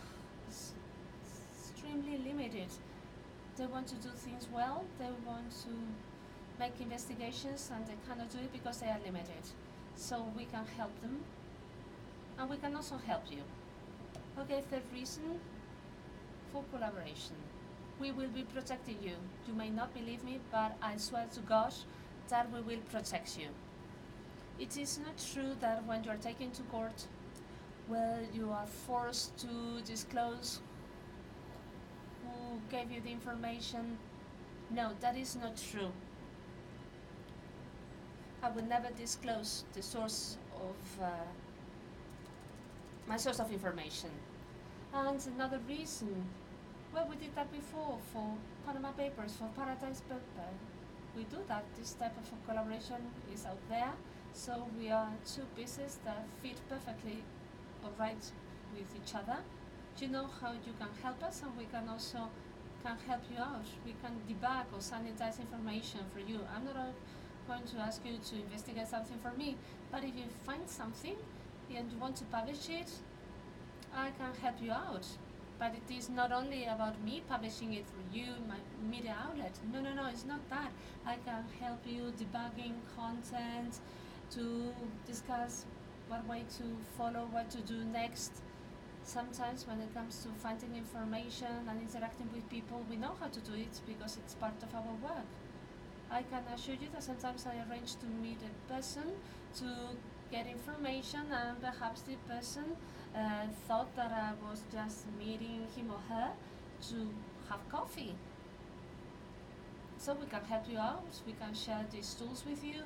extremely limited. They want to do things well, they want to make investigations, and they cannot do it because they are limited. So we can help them, and we can also help you. Okay, third reason for collaboration. We will be protecting you. You may not believe me, but I swear to God that we will protect you. It is not true that when you are taken to court, well, you are forced to disclose who gave you the information. No, that is not true. I would never disclose the source of my source of information. And another reason, well, we did that before for Panama Papers, for Paradise Paper. We do that. This type of collaboration is out there. So we are two pieces that fit perfectly alright with each other. You know how you can help us, and we can also help you out. We can debug or sanitize information for you. I'm not going to ask you to investigate something for me, but if you find something and you want to publish it, I can help you out. But it is not only about me publishing it for you, my media outlet. No, it's not that. I can help you debugging content, to discuss what way to follow, what to do next. Sometimes when it comes to finding information and interacting with people, we know how to do it because it's part of our work. I can assure you that sometimes I arrange to meet a person to get information, and perhaps the person thought that I was just meeting him or her to have coffee. So we can help you out, we can share these tools with you.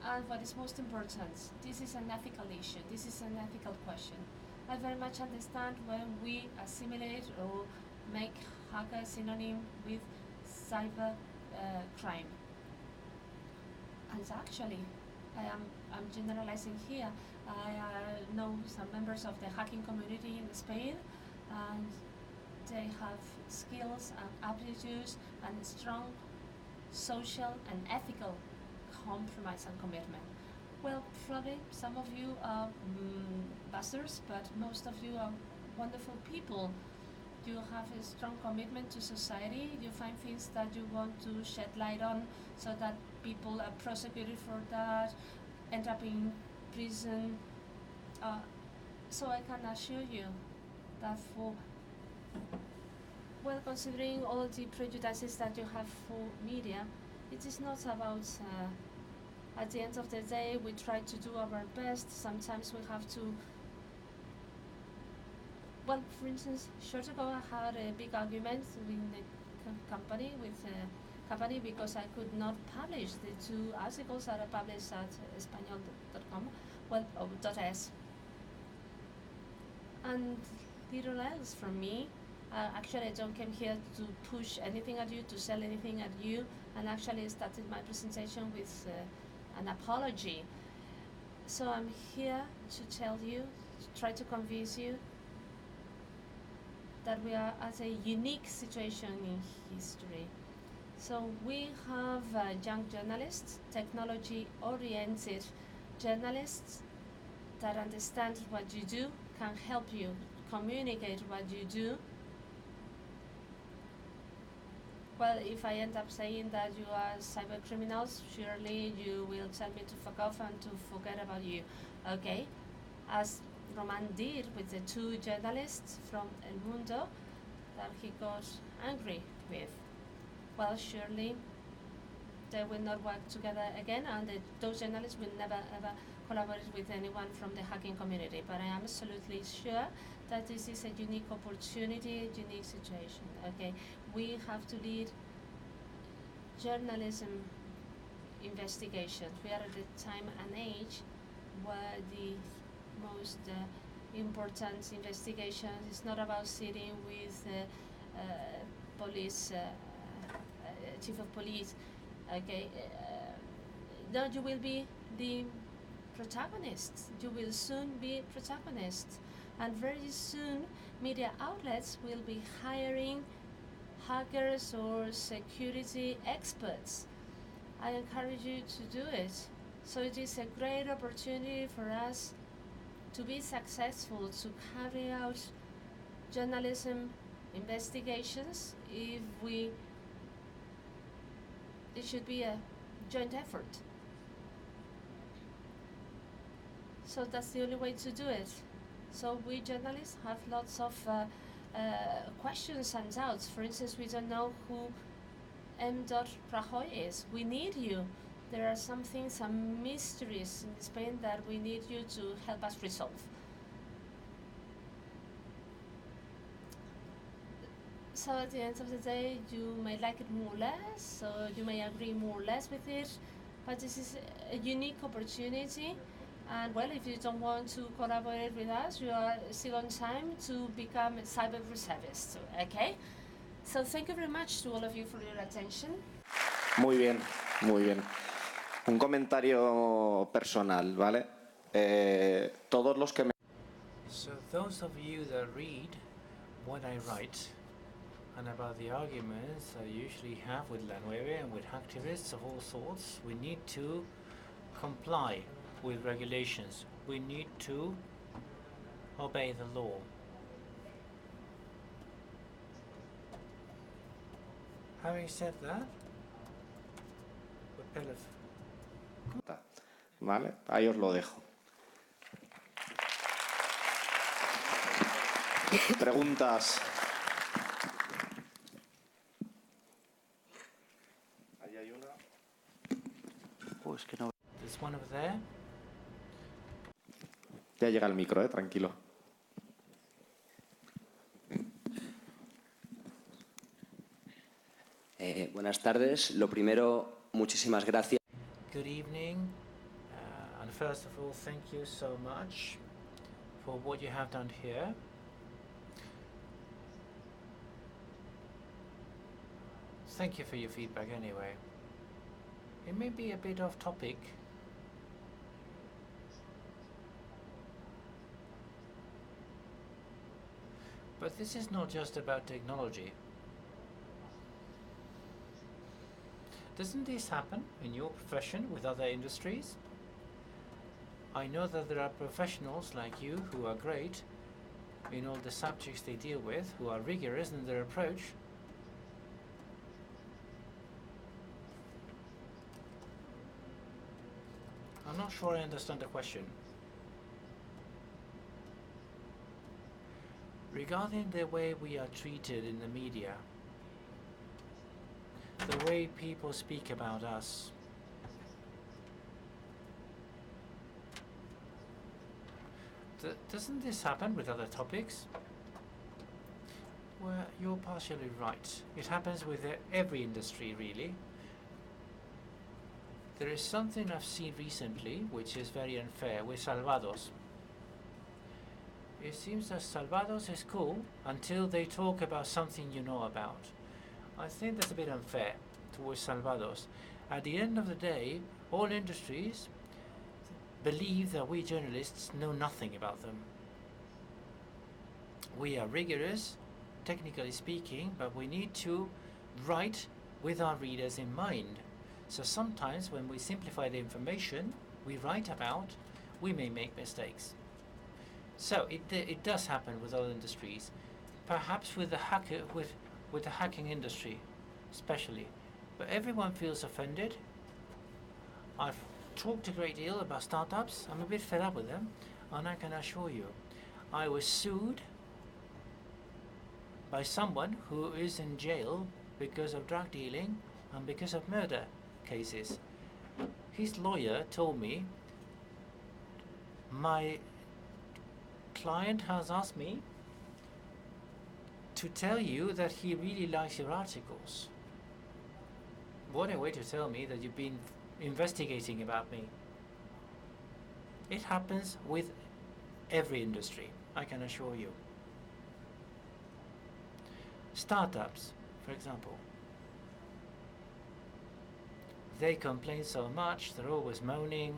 And what is most important, this is an ethical issue, this is an ethical question. I very much understand when we assimilate or make hacker synonym with cyber crime. And actually, I'm generalizing here. I know some members of the hacking community in Spain, and they have skills and aptitudes and strong social and ethical compromise and commitment. Well, probably some of you are bastards, but most of you are wonderful people. You have a strong commitment to society. You find things that you want to shed light on, so that people are prosecuted for that, end up in prison. So I can assure you that for Well, considering all the prejudices that you have for media, it is not about, at the end of the day, we try to do our best. Sometimes we have to, well, for instance, short ago I had a big argument with the company because I could not publish the two articles that are published at español.com, well, .es. And little else from me. Actually, I don't come here to push anything at you, to sell anything at you, and actually started my presentation with an apology. So I'm here to tell you, to try to convince you that we are at a unique situation in history. So we have young journalists, technology-oriented journalists that understand what you do, can help you communicate what you do. Well, if I end up saying that you are cyber criminals, surely you will tell me to fuck off and to forget about you, okay? As Roman did with the two journalists from El Mundo that he got angry with. Well, surely they will not work together again, and those journalists will never ever collaborate with anyone from the hacking community. But I am absolutely sure that this is a unique opportunity, unique situation, okay? We have to lead journalism investigations. We are at a time and age where the most important investigation is not about sitting with police, chief of police, okay? No, you will be the protagonists. You will soon be protagonists. And very soon, media outlets will be hiring hackers or security experts. I encourage you to do it. So it is a great opportunity for us to be successful, to carry out journalism investigations. It should be a joint effort. So that's the only way to do it. So we journalists have lots of questions and doubts. For instance, we don't know who M. Rajoy is. We need you. There are some mysteries in Spain that we need you to help us resolve. So at the end of the day, you may like it more or less, or you may agree more or less with it, but this is a unique opportunity. And well, if you don't want to collaborate with us, you are still on time to become a cyber reservist, okay? So thank you very much to all of you for your attention. Muy bien, muy bien. Un comentario personal, ¿vale? Todos los que me... So those of you that read what I write and about the arguments I usually have with La Nueve and with hacktivists of all sorts, we need to comply with regulations. We need to obey the law. Having said that, ¿Vale? Ahí os lo dejo. Preguntas. Ahí hay una. Es que no. There's one over there. Ya llega el micro, tranquilo. Buenas tardes. Lo primero, muchísimas gracias. Good evening. And first of all, thank you so much for what you have done here. Thank you for your feedback anyway. It may be a bit off topic, but this is not just about technology. Doesn't this happen in your profession with other industries? I know that there are professionals like you who are great in all the subjects they deal with, who are rigorous in their approach. I'm not sure I understand the question. regarding the way we are treated in the media, the way people speak about us. Doesn't this happen with other topics? Well, you're partially right. It happens with every industry, really. There is something I've seen recently which is very unfair with Salvados. It seems that Salvados is cool until they talk about something you know about. I think that's a bit unfair towards Salvados. At the end of the day, all industries believe that we journalists know nothing about them. We are rigorous, technically speaking, but we need to write with our readers in mind. So sometimes when we simplify the information we write about, we may make mistakes. So it does happen with other industries, perhaps with the hacking industry, especially. But everyone feels offended. I've talked a great deal about startups. I'm a bit fed up with them, and I can assure you, I was sued by someone who is in jail because of drug dealing and because of murder cases. His lawyer told me, my client has asked me to tell you that he really likes your articles. What a way to tell me that you've been investigating about me. It happens with every industry, I can assure you. Startups, for example. They complain so much, they're always moaning.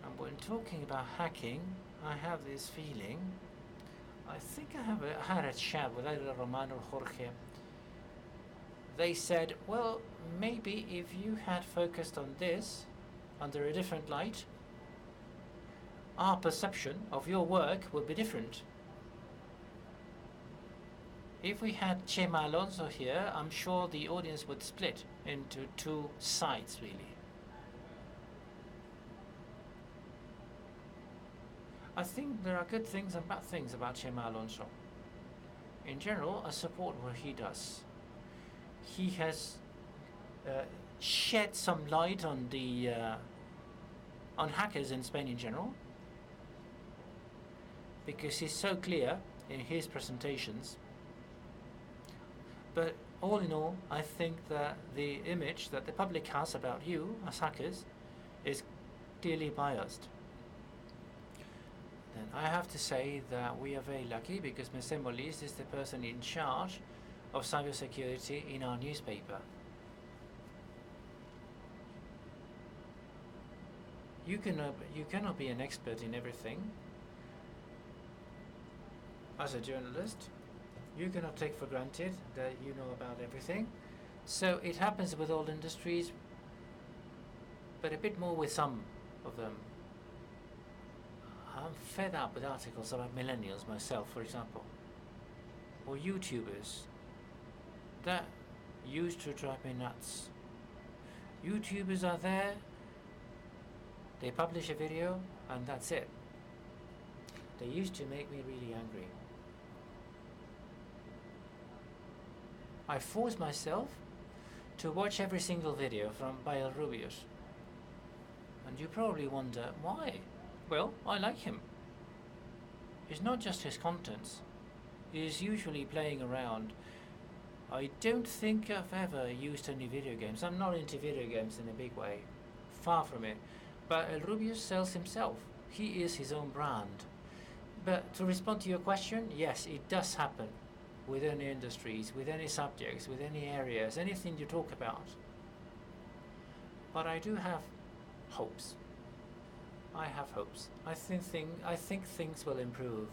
And when talking about hacking, I have this feeling. I think I had a chat with either Roman or Jorge. They said, well, maybe if you had focused on this under a different light, our perception of your work would be different. If we had Chema Alonso here, I'm sure the audience would split into two sides, really. I think there are good things and bad things about Chema Alonso. In general, I support what he does. He has shed some light on the on hackers in Spain in general, because he's so clear in his presentations. But all in all, I think that the image that the public has about you as hackers is clearly biased. Then I have to say that we are very lucky because Mr. Molis is the person in charge of cybersecurity in our newspaper. You cannot be an expert in everything. As a journalist, you cannot take for granted that you know about everything. So it happens with all industries, but a bit more with some of them. I'm fed up with articles about millennials myself, for example, or YouTubers. That used to drive me nuts. YouTubers are there, they publish a video, and that's it. They used to make me really angry. I forced myself to watch every single video by El Rubius. And you probably wonder, why? Well, I like him. It's not just his contents. He is usually playing around. I don't think I've ever used any video games. I'm not into video games in a big way. Far from it. But El Rubius sells himself. He is his own brand. But to respond to your question, yes, it does happen with any industries, with any subjects, with any areas, anything you talk about. But I do have hopes. I have hopes. I think things will improve.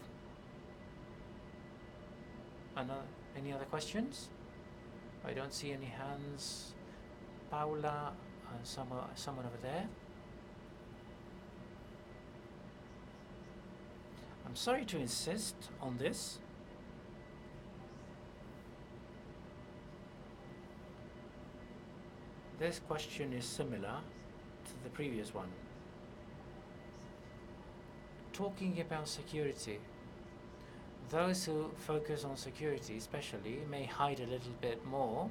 Any other questions? I don't see any hands. Paula and someone over there. I'm sorry to insist on this. This question is similar to the previous one. talking about security. Those who focus on security especially may hide a little bit more.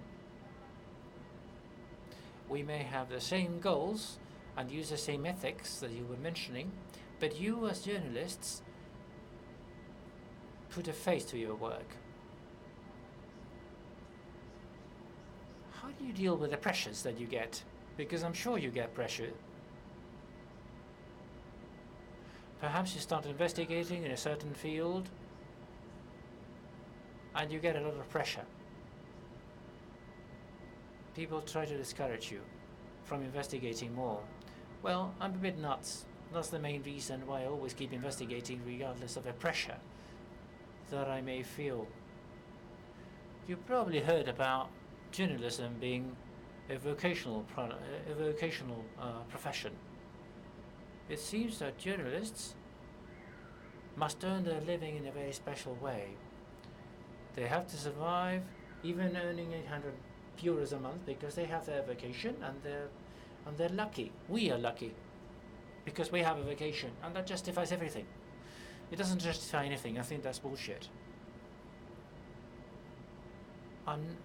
We may have the same goals and use the same ethics that you were mentioning, but you as journalists put a face to your work. How do you deal with the pressures that you get? Because I'm sure you get pressure. Perhaps you start investigating in a certain field and you get a lot of pressure. People try to discourage you from investigating more. Well, I'm a bit nuts. That's the main reason why I always keep investigating regardless of the pressure that I may feel. You've probably heard about journalism being a vocational profession. It seems that journalists must earn their living in a very special way. They have to survive, even earning 800 euros a month, because they have their vacation and they're lucky. We are lucky because we have a vacation, and that justifies everything. It doesn't justify anything. I think that's bullshit. I'm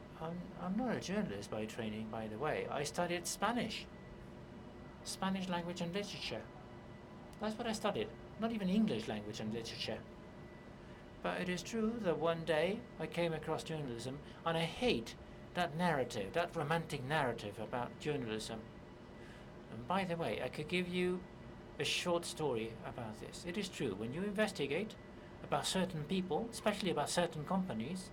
not a journalist by training, by the way. I studied Spanish language and literature. That's what I studied, not even English language and literature. But it is true that one day I came across journalism, and I hate that narrative, that romantic narrative about journalism. And by the way, I could give you a short story about this. It is true, when you investigate about certain people, especially about certain companies,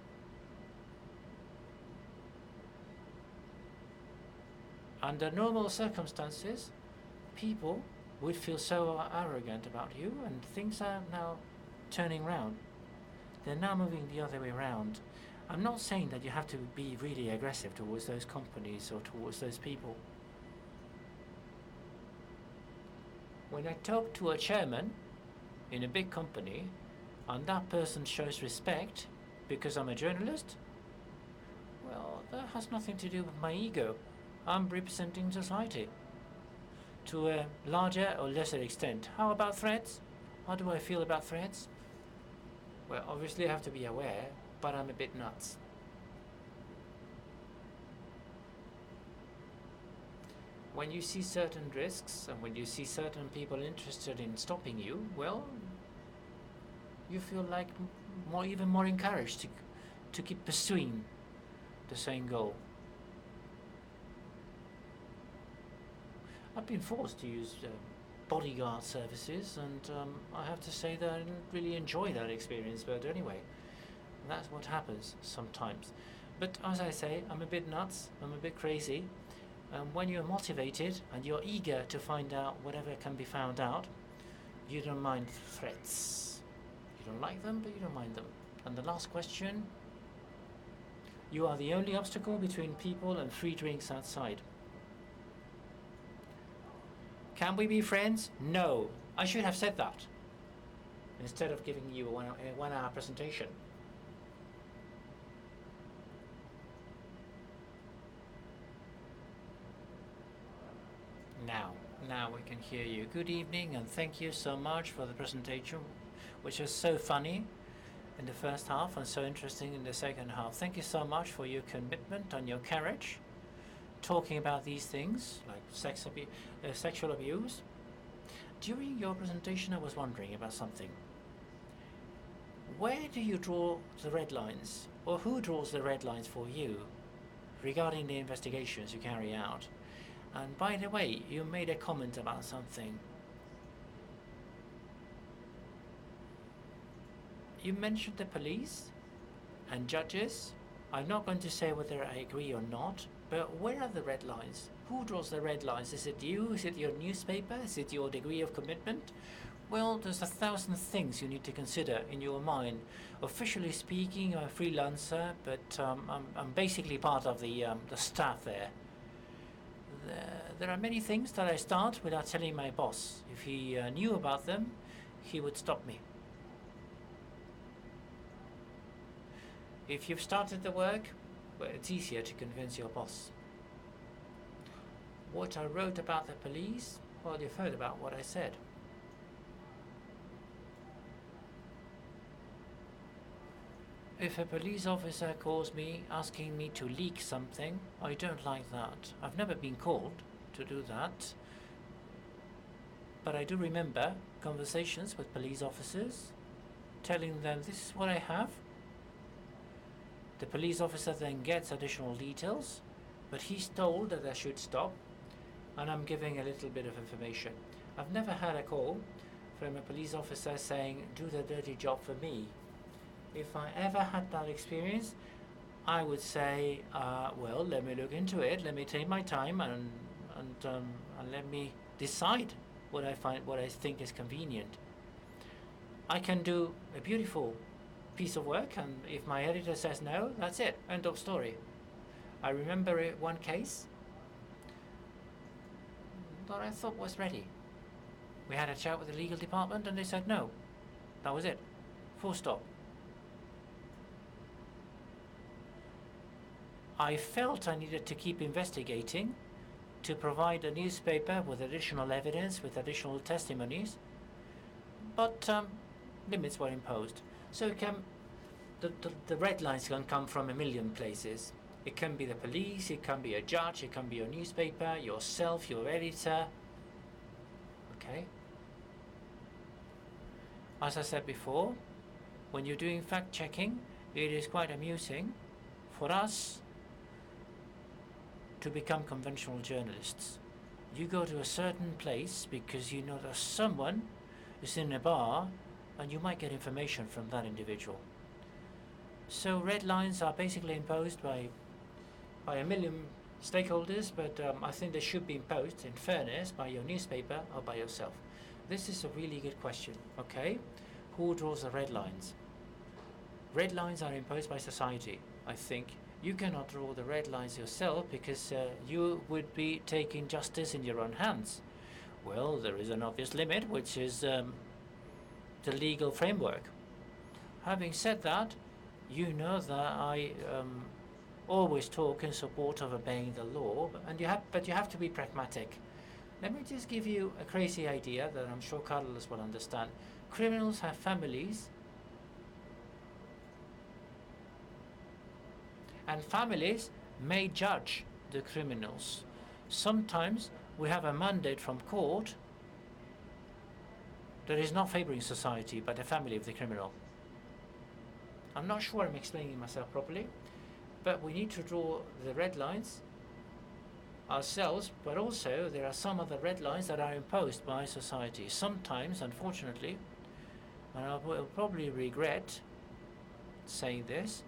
under normal circumstances, people would feel so arrogant about you, and things are now turning round. They're now moving the other way around. I'm not saying that you have to be really aggressive towards those companies or towards those people. When I talk to a chairman in a big company and that person shows respect because I'm a journalist, well, that has nothing to do with my ego. I'm representing society to a larger or lesser extent. How about threats? How do I feel about threats? Well, obviously I have to be aware, but I'm a bit nuts. When you see certain risks and when you see certain people interested in stopping you, well, you feel like even more encouraged to keep pursuing the same goal. I've been forced to use bodyguard services, and I have to say that I didn't really enjoy that experience, but anyway, that's what happens sometimes. But as I say, I'm a bit nuts, I'm a bit crazy, and when you're motivated and you're eager to find out whatever can be found out, you don't mind threats. You don't like them, but you don't mind them. And the last question, you are the only obstacle between people and free drinks outside. Can we be friends? No. I should have said that instead of giving you a one-hour presentation. Now we can hear you. Good evening, and thank you so much for the presentation, which was so funny in the first half and so interesting in the second half. Thank you so much for your commitment and your courage talking about these things like sexual abuse. During your presentation, I was wondering about something. Where do you draw the red lines, or who draws the red lines for you regarding the investigations you carry out? And by the way, you made a comment about something. You mentioned the police and judges. I'm not going to say whether I agree or not, but where are the red lines? Who draws the red lines? Is it you? Is it your newspaper? Is it your degree of commitment? Well, there's 1,000 things you need to consider in your mind. Officially speaking, I'm a freelancer, but I'm basically part of the staff there. There are many things that I start without telling my boss. If he knew about them, he would stop me. If you've started the work, well, it's easier to convince your boss. What I wrote about the police, well, you've heard about what I said. If a police officer calls me asking me to leak something, I don't like that. I've never been called to do that. But I do remember conversations with police officers telling them this is what I have. The police officer then gets additional details, but he's told that I should stop, and I'm giving a little bit of information. I've never had a call from a police officer saying, do the dirty job for me. If I ever had that experience, I would say, well, let me look into it, let me take my time and let me decide what I think is convenient. I can do a beautiful piece of work, and if my editor says no, that's it, end of story. I remember one case that I thought was ready. We had a chat with the legal department and they said no. That was it. Full stop. I felt I needed to keep investigating to provide a newspaper with additional evidence, with additional testimonies, but limits were imposed. So it can, the red lines can come from a million places. It can be the police, it can be a judge, it can be your newspaper, yourself, your editor. Okay? As I said before, when you're doing fact-checking, it is quite amusing for us to become conventional journalists. You go to a certain place because you know there's someone who's in a bar and you might get information from that individual. So red lines are basically imposed by a million stakeholders, but I think they should be imposed, in fairness, by your newspaper or by yourself. This is a really good question, okay? Who draws the red lines? Red lines are imposed by society, I think. You cannot draw the red lines yourself because you would be taking justice in your own hands. Well, there is an obvious limit, which is the legal framework. Having said that, you know that I always talk in support of obeying the law, but you have to be pragmatic. Let me just give you a crazy idea that I'm sure Carlos will understand. Criminals have families, and families may judge the criminals. Sometimes we have a mandate from court that is not favoring society but the family of the criminal. I'm not sure I'm explaining myself properly, but we need to draw the red lines ourselves, but also there are some other red lines that are imposed by society. Sometimes, unfortunately, and I will probably regret saying this,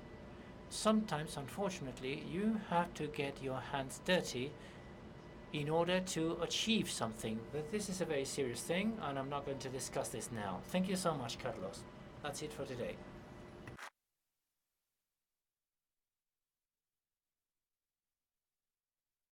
sometimes, unfortunately, you have to get your hands dirty in order to achieve something. But this is a very serious thing, and I'm not going to discuss this now. Thank you so much, Carlos. That's it for today.